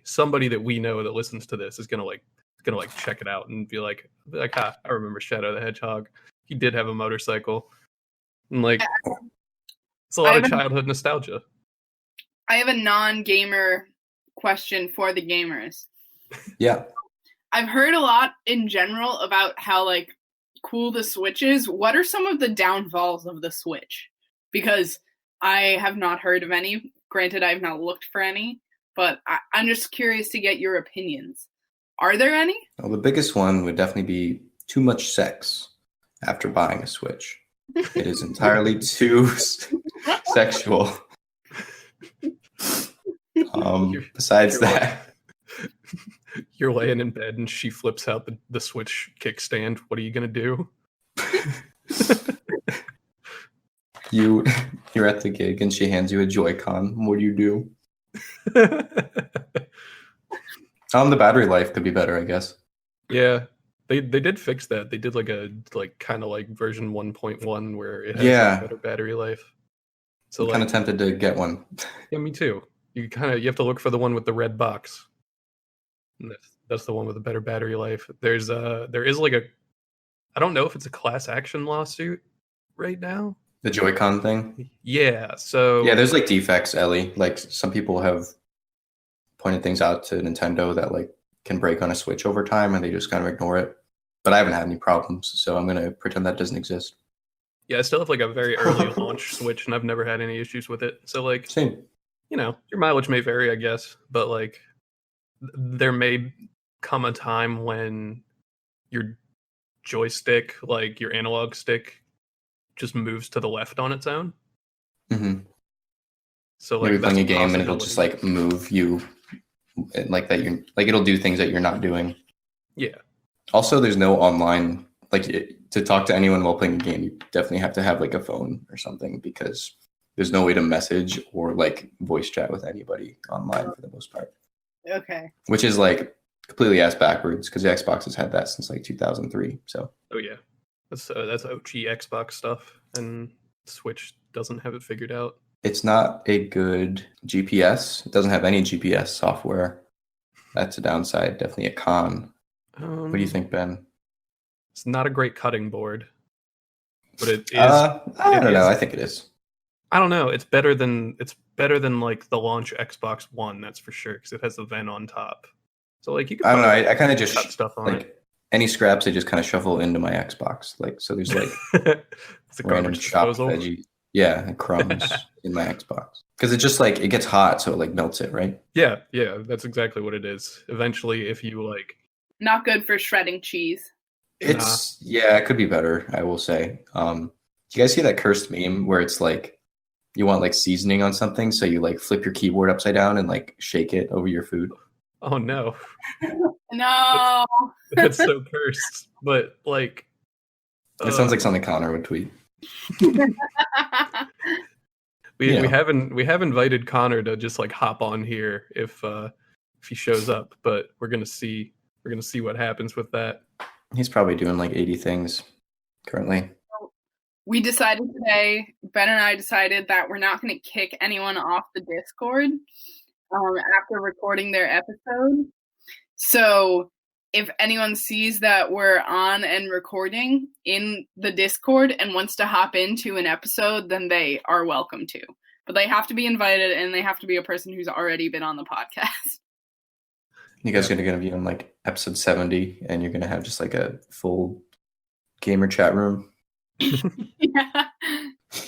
Speaker 1: that we know that listens to this is gonna check it out and be like, I remember Shadow the Hedgehog. He did have a motorcycle. And like it's a lot of childhood nostalgia.
Speaker 3: I have a non-gamer question for the gamers.
Speaker 2: Yeah.
Speaker 3: I've heard a lot in general about how like cool the Switch is. What are some of the downfalls of the Switch? Because I have not heard of any. Granted, I have not looked for any, but I'm just curious to get your opinions. Are there any?
Speaker 2: Well, the biggest one would definitely be too much sex after buying a Switch. It is entirely too sexual. Besides that,
Speaker 1: you're laying in bed and she flips out the Switch kickstand. What are you gonna do?
Speaker 2: You're at the gig and she hands you a Joy-Con. What do you do? The battery life could be better, I guess.
Speaker 1: Yeah, they did fix that. They did like a kind of like version 1.1 where it has better battery life. So
Speaker 2: I'm kind of tempted to get one.
Speaker 1: Yeah, me too. You have to look for the one with the red box. And that's the one with the better battery life. There is like I don't know if it's a class action lawsuit right now.
Speaker 2: The Joy-Con thing?
Speaker 1: Yeah, so...
Speaker 2: Yeah, there's, like, defects, Ellie. Like, some people have pointed things out to Nintendo that, like, can break on a Switch over time, and they just kind of ignore it. But I haven't had any problems, so I'm going to pretend that doesn't exist.
Speaker 1: Yeah, I still have, like, a very early launch Switch, and I've never had any issues with it. So, like...
Speaker 2: Same.
Speaker 1: You know, your mileage may vary, I guess, but, like, there may come a time when your joystick, like, your analog stick... just moves to the left on its own.
Speaker 2: Mm-hmm.
Speaker 1: So like
Speaker 2: you're playing a game and it'll just like move you like that. You're like it'll do things that you're not doing.
Speaker 1: Yeah.
Speaker 2: Also, there's no online to talk to anyone while playing a game. You definitely have to have like a phone or something because there's no way to message or like voice chat with anybody online for the most part.
Speaker 3: Okay.
Speaker 2: Which is like completely ass backwards because the Xbox has had that since like 2003. So.
Speaker 1: Oh yeah. That's OG Xbox stuff, and Switch doesn't have it figured out.
Speaker 2: It's not a good GPS. It doesn't have any GPS software. That's a downside, definitely a con. What do you think, Ben?
Speaker 1: It's not a great cutting board, but it is.
Speaker 2: I don't know. I think it is.
Speaker 1: I don't know. It's better than like the launch Xbox One. That's for sure because it has the vent on top. So like you can.
Speaker 2: I don't know. I kind of just
Speaker 1: cut stuff on
Speaker 2: like.
Speaker 1: it.
Speaker 2: Any scraps they just kind of shuffle into my Xbox. Like so there's like
Speaker 1: it's a
Speaker 2: random chopped veggie. Yeah, and crumbs in my Xbox. Because it just like it gets hot, so it like melts it, right?
Speaker 1: Yeah, that's exactly what it is. Eventually, if you like
Speaker 3: not good for shredding cheese.
Speaker 2: It's it could be better, I will say. Do you guys see that cursed meme where it's like you want like seasoning on something, so you like flip your keyboard upside down and like shake it over your food?
Speaker 1: Oh no.
Speaker 3: No.
Speaker 1: That's so cursed. But like
Speaker 2: it sounds like something Connor would tweet.
Speaker 1: we have invited Connor to just like hop on here if he shows up, but we're gonna see what happens with that.
Speaker 2: He's probably doing like 80 things currently.
Speaker 3: We decided today, Ben and I decided that we're not going to kick anyone off the Discord after recording their episode. So if anyone sees that we're on and recording in the Discord and wants to hop into an episode, then they are welcome to. But they have to be invited and they have to be a person who's already been on the podcast.
Speaker 2: You guys are going to be on like episode 70 and you're going to have just like a full gamer chat room.
Speaker 3: Yeah.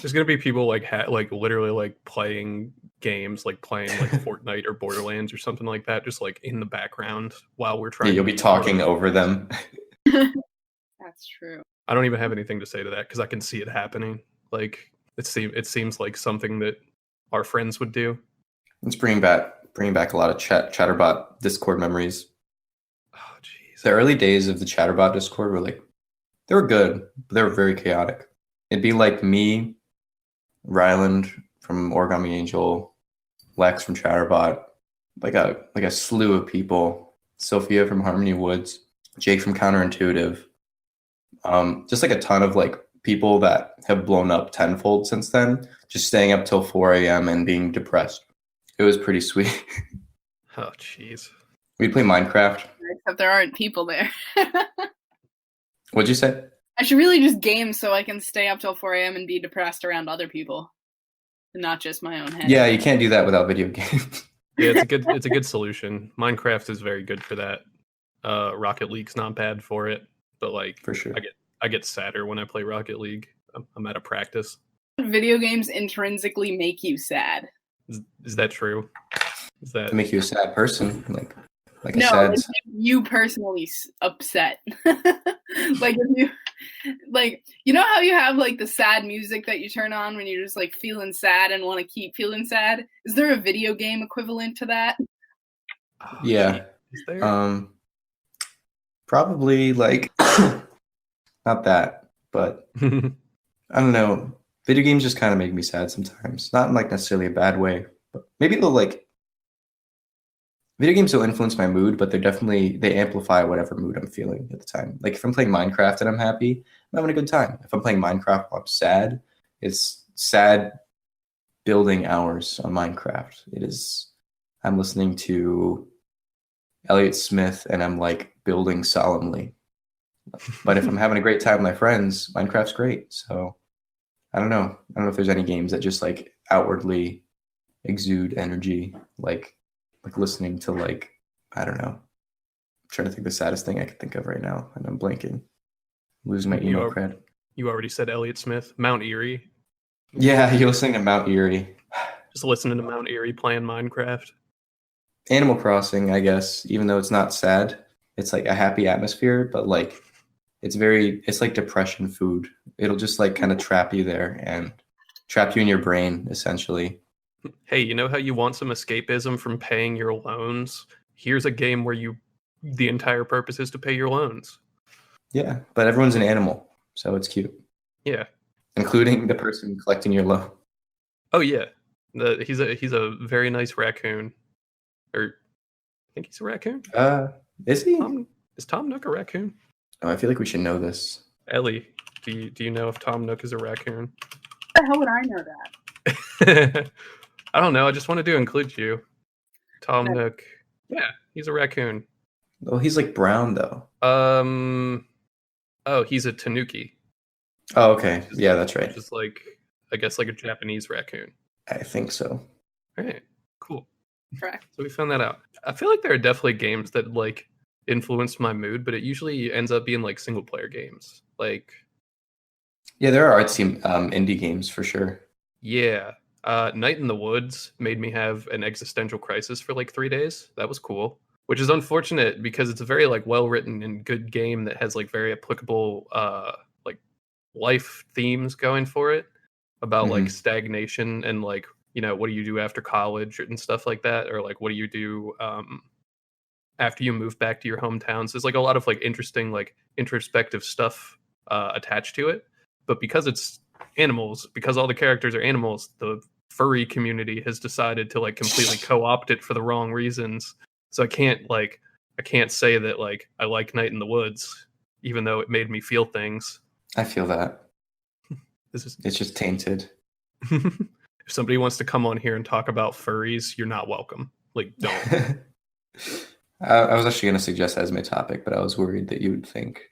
Speaker 1: There's going to be people like literally like playing games, like playing like Fortnite or Borderlands or something like that, just like in the background while we're trying.
Speaker 2: Yeah, you'll be talking over them.
Speaker 3: That's true.
Speaker 1: I don't even have anything to say to that because I can see it happening. Like it seems like something that our friends would do.
Speaker 2: Let's bring back a lot of Chatterbot Discord memories.
Speaker 1: Oh jeez.
Speaker 2: The early days of the Chatterbot Discord were like they were good, but they were very chaotic. It'd be like me, Ryland from Origami Angel, Lex from Chatterbot, like a slew of people. Sophia from Harmony Woods, Jake from Counterintuitive. Just like a ton of like people that have blown up tenfold since then, just staying up till 4 a.m. and being depressed. It was pretty sweet.
Speaker 1: Oh jeez.
Speaker 2: We'd play Minecraft.
Speaker 3: Except there aren't people there.
Speaker 2: What'd you say?
Speaker 3: I should really just game so I can stay up till 4 a.m. and be depressed around other people. And not just my own head.
Speaker 2: Yeah, you can't do that without video games.
Speaker 1: Yeah, it's a good solution. Minecraft is very good for that. Rocket League's not bad for it, but like
Speaker 2: For sure.
Speaker 1: I get sadder when I play Rocket League. I'm out of practice.
Speaker 3: Video games intrinsically make you sad.
Speaker 1: Is that true? Is that
Speaker 2: To make you a sad person, like a
Speaker 3: No,
Speaker 2: sad.
Speaker 3: like you personally upset. Like if you, like, you know how you have like the sad music that you turn on when you're just like feeling sad and want to keep feeling sad? Is there a video game equivalent to that?
Speaker 1: Oh,
Speaker 2: Yeah.
Speaker 1: shit. Is there?
Speaker 2: Probably like not that, but I don't know. Video games just kind of make me sad sometimes. Not in like necessarily a bad way, but maybe they'll like video games will influence my mood, but they amplify whatever mood I'm feeling at the time. Like if I'm playing Minecraft and I'm happy, I'm having a good time. If I'm playing Minecraft while I'm sad, it's sad building hours on Minecraft. I'm listening to Elliott Smith and I'm like building solemnly. But if I'm having a great time with my friends, Minecraft's great. So I don't know. I don't know if there's any games that just like outwardly exude energy, like listening to like, I don't know. I'm trying to think the saddest thing I could think of right now, and I'm blanking. I'm losing my emo cred.
Speaker 1: You already said Elliott Smith, Mount Erie.
Speaker 2: Yeah, you're listening to Mount Erie.
Speaker 1: Just listening to Mount Erie playing Minecraft.
Speaker 2: Animal Crossing, I guess, even though it's not sad, it's like a happy atmosphere, but like it's like depression food. It'll just like kind of trap you there and trap you in your brain, essentially.
Speaker 1: Hey, you know how you want some escapism from paying your loans? Here's a game where the entire purpose is to pay your loans.
Speaker 2: Yeah, but everyone's an animal, so it's cute.
Speaker 1: Yeah.
Speaker 2: Including the person collecting your loan.
Speaker 1: Oh yeah. He's a very nice raccoon. Or I think he's a raccoon.
Speaker 2: Is he?
Speaker 1: Is Tom Nook a raccoon?
Speaker 2: Oh, I feel like we should know this.
Speaker 1: Ellie, do you know if Tom Nook is a raccoon?
Speaker 3: How the hell would I know that?
Speaker 1: I don't know. I just wanted to include you. Tom Nook. Yeah, he's a raccoon.
Speaker 2: Oh, he's like brown though.
Speaker 1: Oh, he's a tanuki.
Speaker 2: Oh, okay. Yeah, that's right.
Speaker 1: Just like, I guess like a Japanese raccoon.
Speaker 2: I think so.
Speaker 1: All right, cool.
Speaker 3: Correct.
Speaker 1: So we found that out. I feel like there are definitely games that like influence my mood, but it usually ends up being like single player games. Like,
Speaker 2: yeah, there are artsy indie games for sure.
Speaker 1: Yeah, Night in the Woods made me have an existential crisis for like 3 days. That was cool, which is unfortunate because it's a very like well written and good game that has like very applicable like life themes going for it about like stagnation and like, you know, what do you do after college and stuff like that, or like what do you do after you move back to your hometowns. There's like a lot of like interesting like introspective stuff attached to it, but because it's animals, because all the characters are animals, the furry community has decided to like completely co-opt it for the wrong reasons. So I can't say that like I like Night in the Woods, even though it made me feel things.
Speaker 2: I feel that.
Speaker 1: It's
Speaker 2: just tainted.
Speaker 1: If somebody wants to come on here and talk about furries, you're not welcome. Like, don't.
Speaker 2: I was actually going to suggest that as my topic, but I was worried that you would think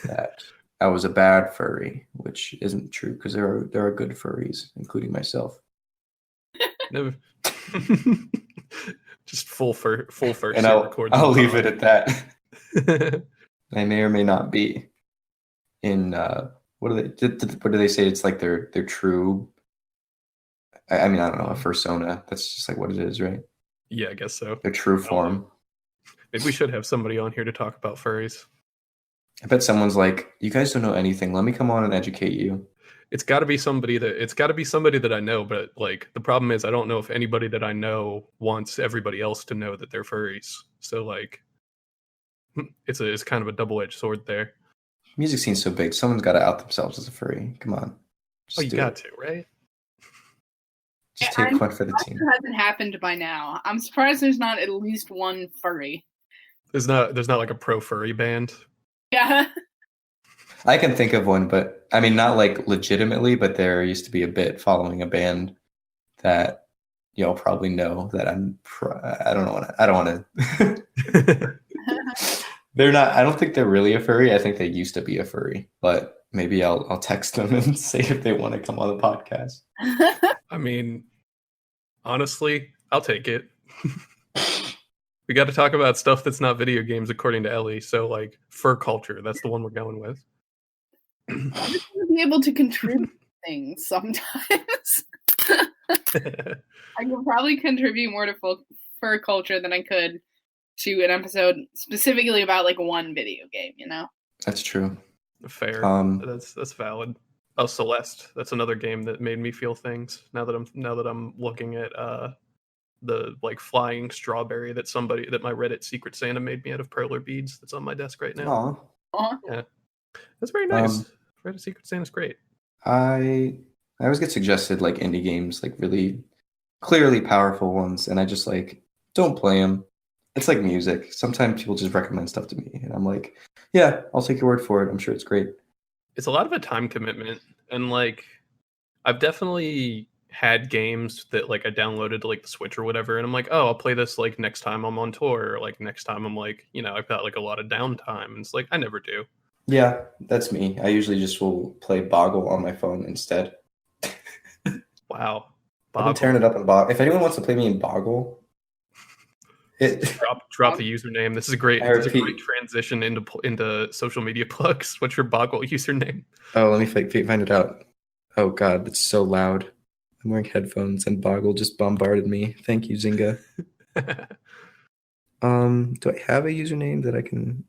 Speaker 2: that I was a bad furry, which isn't true because there are good furries, including myself.
Speaker 1: No. Just full fur.
Speaker 2: And I'll leave it at that. I may or may not be in. What do they say? It's like their true. I mean, I don't know, a fursona. That's just like what it is, right?
Speaker 1: Yeah, I guess so.
Speaker 2: Their true form.
Speaker 1: Maybe we should have somebody on here to talk about furries.
Speaker 2: I bet someone's like, "You guys don't know anything. Let me come on and educate you."
Speaker 1: It's got to be somebody that I know, but like the problem is I don't know if anybody that I know wants everybody else to know that they're furries. So like, it's kind of a double-edged sword there.
Speaker 2: Music scene's so big. Someone's got to out themselves as a furry. Come on.
Speaker 1: You got to, right?
Speaker 2: Just take one for the team.
Speaker 3: It hasn't happened by now. I'm surprised there's not at least one furry.
Speaker 1: There's not like a pro furry band.
Speaker 3: Yeah.
Speaker 2: I can think of one, but I mean, not like legitimately, but there used to be a bit following a band that y'all probably know that I don't want to. They're not. I don't think they're really a furry. I think they used to be a furry, but maybe I'll text them and say if they want to come on the podcast.
Speaker 1: I mean, honestly, I'll take it. We got to talk about stuff that's not video games, according to Ellie. So, like, fur culture. That's the one we're going with.
Speaker 3: I just want to be able to contribute things sometimes. I could probably contribute more to fur culture than I could to an episode specifically about like one video game, you know?
Speaker 2: That's true.
Speaker 1: Fair. That's valid. Oh, Celeste. That's another game that made me feel things. Now that I'm looking at the like flying strawberry that my Reddit Secret Santa made me out of perler beads that's on my desk right now.
Speaker 3: Aww.
Speaker 1: Yeah. That's very nice. Reddit Secret Santa's great.
Speaker 2: I always get suggested like indie games, like really clearly powerful ones, and I just like don't play them. It's like music. Sometimes people just recommend stuff to me, and I'm like, yeah, I'll take your word for it. I'm sure it's great.
Speaker 1: It's a lot of a time commitment, and like I've definitely had games that like I downloaded to like the Switch or whatever, and I'm like, oh, I'll play this like next time I'm on tour, or like next time I'm like, I've got like a lot of downtime, and it's like I never do.
Speaker 2: Yeah, that's me. I usually just will play Boggle on my phone instead.
Speaker 1: Wow.
Speaker 2: I've been tearing it up in Boggle. If anyone wants to play me in Boggle,
Speaker 1: drop the username. This is a great transition into social media plugs. What's your Boggle username?
Speaker 2: Oh, let me find it out. Oh God, it's so loud. I'm wearing headphones and Boggle just bombarded me. Thank you, Zynga. Do I have a username that I can?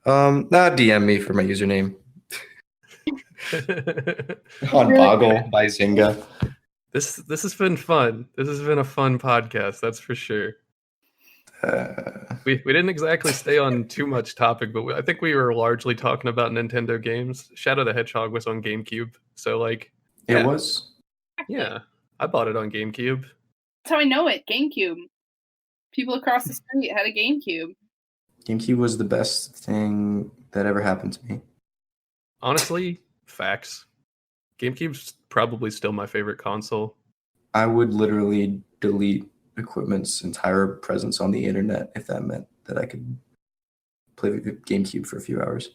Speaker 2: DM me for my username. On Boggle by Zynga.
Speaker 1: This has been fun. This has been a fun podcast, that's for sure. We didn't exactly stay on too much topic, but I think we were largely talking about Nintendo games. Shadow the Hedgehog was on GameCube, so like
Speaker 2: it was.
Speaker 1: Yeah, I bought it on GameCube.
Speaker 3: That's how I know it. GameCube. People across the street had a GameCube.
Speaker 2: GameCube was the best thing that ever happened to me.
Speaker 1: Honestly, facts. GameCube's probably still my favorite console.
Speaker 2: I would literally delete Equipment's entire presence on the internet if that meant that I could play the GameCube for a few hours.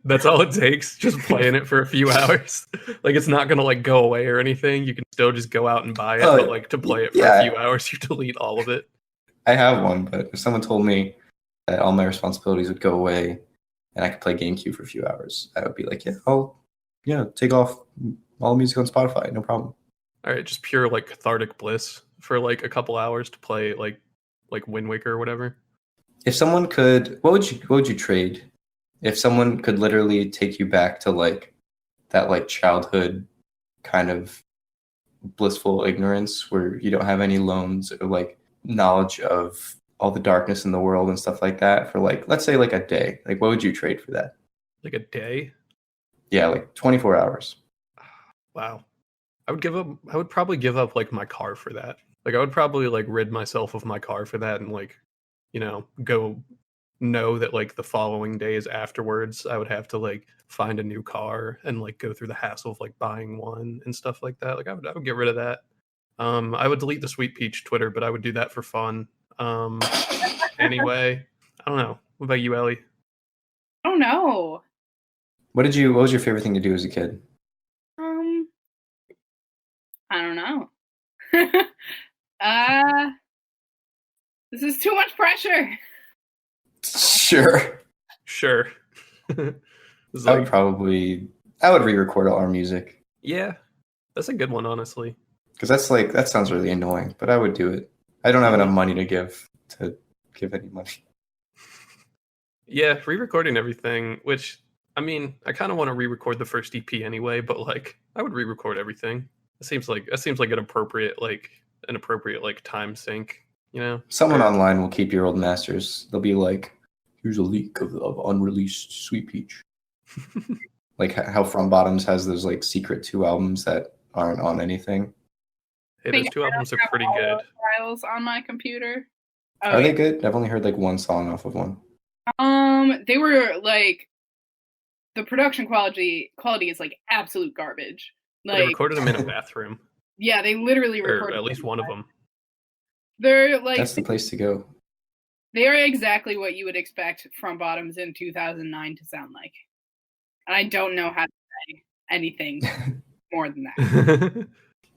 Speaker 1: That's all it takes, just playing it for a few hours. Like it's not gonna like go away or anything. You can still just go out and buy it, but like to play it for a few hours, you delete all of it.
Speaker 2: I have one, but if someone told me that all my responsibilities would go away and I could play GameCube for a few hours, I would be like, I'll take off all the music on Spotify, no problem.
Speaker 1: All right, just pure like cathartic bliss for like a couple hours to play like Wind Waker or whatever. If
Speaker 2: someone could, what would you trade? If someone could literally take you back to like that like childhood kind of blissful ignorance where you don't have any loans or like knowledge of all the darkness in the world and stuff like that for like, let's say like a day, like what would you trade for that?
Speaker 1: Like a day?
Speaker 2: Yeah, like 24 hours.
Speaker 1: Wow. I would probably give up like my car for that. Like I would probably like rid myself of my car for that and like, go know that like the following days afterwards I would have to like find a new car and like go through the hassle of like buying one and stuff like that. Like I would get rid of that. I would delete the Sweet Peach Twitter, but I would do that for fun. Anyway, I don't know. What about you, Ellie?
Speaker 3: I don't know.
Speaker 2: What was your favorite thing to do as a kid?
Speaker 3: I don't know. This is too much pressure.
Speaker 2: Sure. I would re-record all our music.
Speaker 1: Yeah, that's a good one, honestly.
Speaker 2: Because that sounds really annoying, but I would do it. I don't have enough money to give any money.
Speaker 1: Yeah, re-recording everything, which, I mean, I kind of want to re-record the first EP anyway, but like, I would re-record everything. It seems like an appropriate time sink,
Speaker 2: Someone online will keep your old masters. They'll be like, here's a leak of unreleased Sweet Peach. Like how From Bottoms has those like secret 2 albums that aren't on anything.
Speaker 1: Hey, those 2 albums are pretty good.
Speaker 3: Files on my computer.
Speaker 2: Are they good? I've only heard like one song off of one.
Speaker 3: They were like the production quality is like absolute garbage. Like,
Speaker 1: they recorded them in a bathroom.
Speaker 3: Yeah, they literally recorded.
Speaker 1: Or at least one of them.
Speaker 3: They're like
Speaker 2: that's the place to go.
Speaker 3: They are exactly what you would expect From Bottoms in 2009 to sound like, and I don't know how to say anything more than that.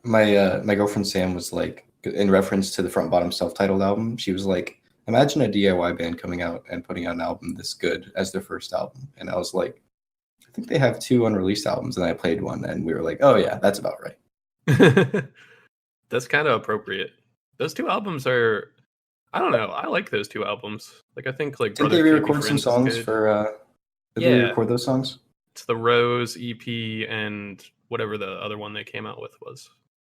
Speaker 2: My girlfriend Sam was like, in reference to the Front Bottom self-titled album. She was like, imagine a DIY band coming out and putting out an album this good as their first album. And I was like, I think they have 2 unreleased albums. And I played one, and we were like, oh yeah, that's about right.
Speaker 1: That's kind of appropriate. Those 2 albums are, I don't know, I like those 2 albums. Like, I think like
Speaker 2: Didn't they re-record some songs for? Did they re-record those songs?
Speaker 1: It's the Rose EP and whatever the other one they came out with was.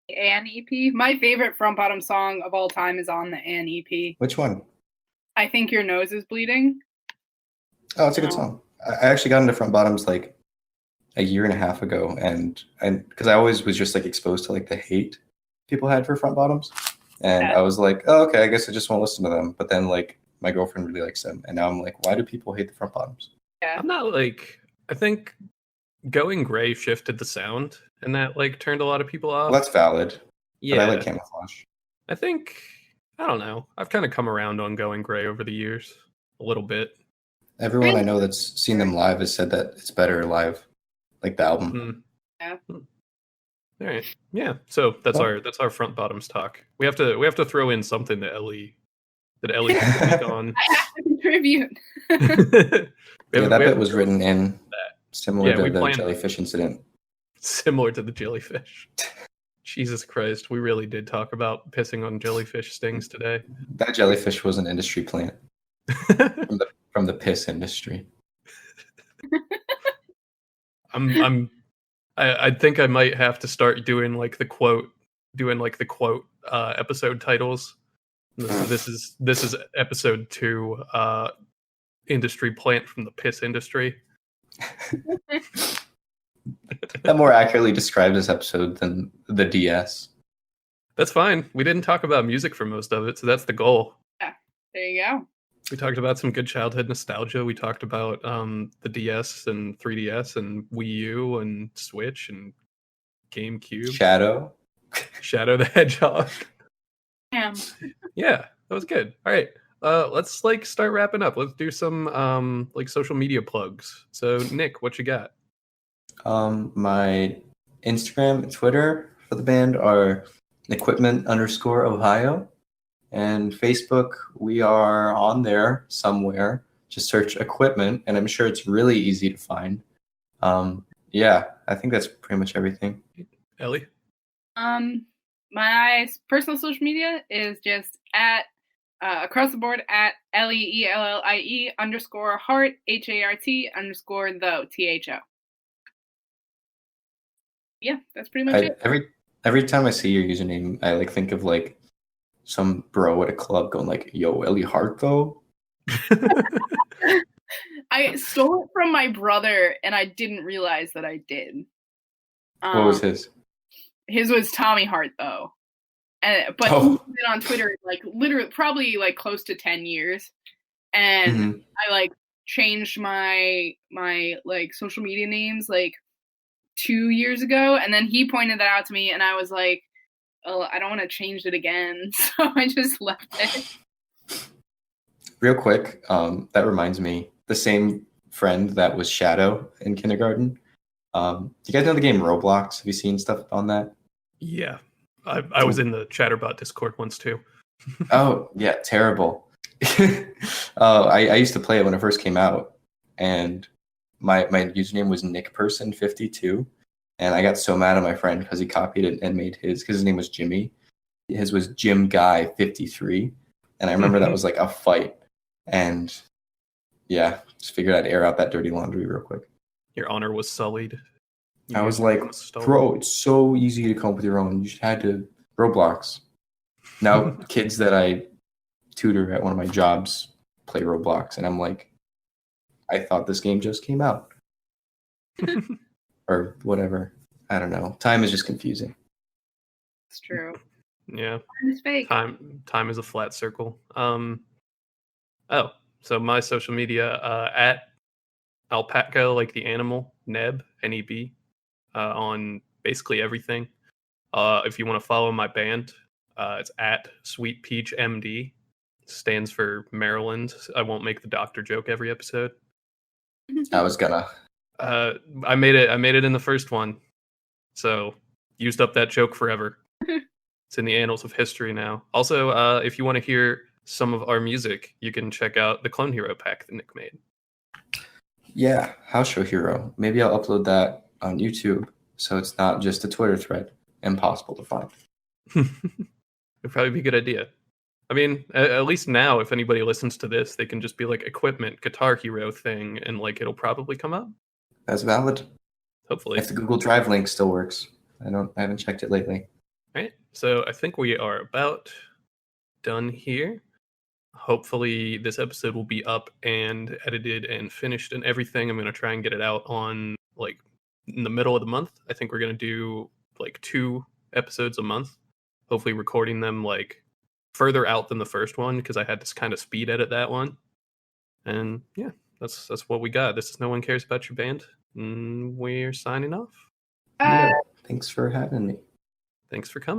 Speaker 3: Anne EP. My favorite Front Bottom song of all time is on the Anne EP.
Speaker 2: Which one?
Speaker 3: I Think Your Nose Is Bleeding.
Speaker 2: Oh, it's a good song. I actually got into Front Bottoms like a year and a half ago, and because I always was just like exposed to like the hate people had for Front Bottoms, and I was like, oh, okay, I guess I just won't listen to them. But then like my girlfriend really likes them, and now I'm like, why do people hate the Front Bottoms?
Speaker 3: Yeah.
Speaker 1: I'm not like, I think Going Gray shifted the sound, and that like turned a lot of people off.
Speaker 2: Well, that's valid.
Speaker 1: Yeah,
Speaker 2: but I like Camouflage.
Speaker 1: I think, I don't know, I've kind of come around on Going Gray over the years a little bit.
Speaker 2: Everyone I know that's seen them live has said that it's better live, like the album.
Speaker 3: Yeah.
Speaker 1: All right. Yeah. So that's our Front Bottoms talk. We have to throw in something that Ellie can speak on.
Speaker 3: I have to contribute.
Speaker 2: That bit was written in similar to the jellyfish incident.
Speaker 1: Similar to the jellyfish. Jesus Christ, we really did talk about pissing on jellyfish stings today.
Speaker 2: That jellyfish was an industry plant from the piss industry.
Speaker 1: I think I might have to start doing the quote episode titles. This is episode 2, industry plant from the piss industry.
Speaker 2: That more accurately describes this episode than the DS.
Speaker 1: That's fine. We didn't talk about music for most of it, so that's the goal.
Speaker 3: Yeah, there you go.
Speaker 1: We talked about some good childhood nostalgia. We talked about the DS and 3DS and Wii U and Switch and GameCube.
Speaker 2: Shadow
Speaker 1: the Hedgehog.
Speaker 3: Damn.
Speaker 1: Yeah, that was good. All right. Let's start wrapping up. Let's do some social media plugs. So Nick, what you got?
Speaker 2: My Instagram and Twitter for the band are equipment_Ohio, and Facebook, we are on there somewhere. Just search equipment, and I'm sure it's really easy to find. Yeah, I think that's pretty much everything.
Speaker 1: Ellie?
Speaker 3: My personal social media is just at across the board at LEELLIE _heart HART _THO. Yeah, that's pretty much it.
Speaker 2: Every time I see your username, I think of some bro at a club going yo, Ellie Hart though.
Speaker 3: I stole it from my brother and I didn't realize that I did.
Speaker 2: What was his?
Speaker 3: His was Tommy Hart though. But he's been on Twitter literally probably close to 10 years. And I changed my social media names 2 years ago, and then he pointed that out to me and I was like, oh, I don't want to change it again. So I just left it.
Speaker 2: Real quick, that reminds me, the same friend that was Shadow in kindergarten. Do you guys know the game Roblox? Have you seen stuff on that?
Speaker 1: Yeah. I was in the Chatterbot Discord once too.
Speaker 2: Oh, yeah, terrible. I used to play it when it first came out, and my username was NickPerson52, and I got so mad at my friend because he copied it and made because his name was Jimmy. His was Jim Guy 53, and I remember that was a fight, and yeah, just figured I'd air out that dirty laundry real quick.
Speaker 1: Your honor was sullied.
Speaker 2: I was like, bro, it's so easy to come up with your own. You just had to Roblox. Now kids that I tutor at one of my jobs play Roblox, and I'm like, I thought this game just came out. Or whatever. I don't know. Time is just confusing.
Speaker 3: It's true.
Speaker 1: Yeah.
Speaker 3: Time is fake.
Speaker 1: Time is a flat circle. So my social media at alpaca, like the animal, Neb, Neb, on basically everything. If you want to follow my band, it's at Sweet Peach MD. Stands for Maryland. I won't make the doctor joke every episode.
Speaker 2: I was gonna.
Speaker 1: I made it in the first one, so used up that joke forever. It's in the annals of history now. Also, if you want to hear some of our music, you can check out the Clone Hero pack that Nick made.
Speaker 2: Yeah, House Show Hero. Maybe I'll upload that on YouTube so it's not just a Twitter thread. Impossible to find.
Speaker 1: It'd probably be a good idea. I mean, at least now, if anybody listens to this, they can just be like equipment, Guitar Hero thing, and like it'll probably come up.
Speaker 2: That's valid.
Speaker 1: Hopefully.
Speaker 2: If the Google Drive link still works. I haven't checked it lately.
Speaker 1: All right. So I think we are about done here. Hopefully this episode will be up and edited and finished and everything. I'm going to try and get it out on like in the middle of the month. I think we're going to do like 2 episodes a month. Hopefully recording them like further out than the first one because I had to kind of speed edit that one. And yeah, that's what we got. This is No One Cares About Your Band. And we're signing off.
Speaker 2: Yeah, thanks for having me.
Speaker 1: Thanks for coming.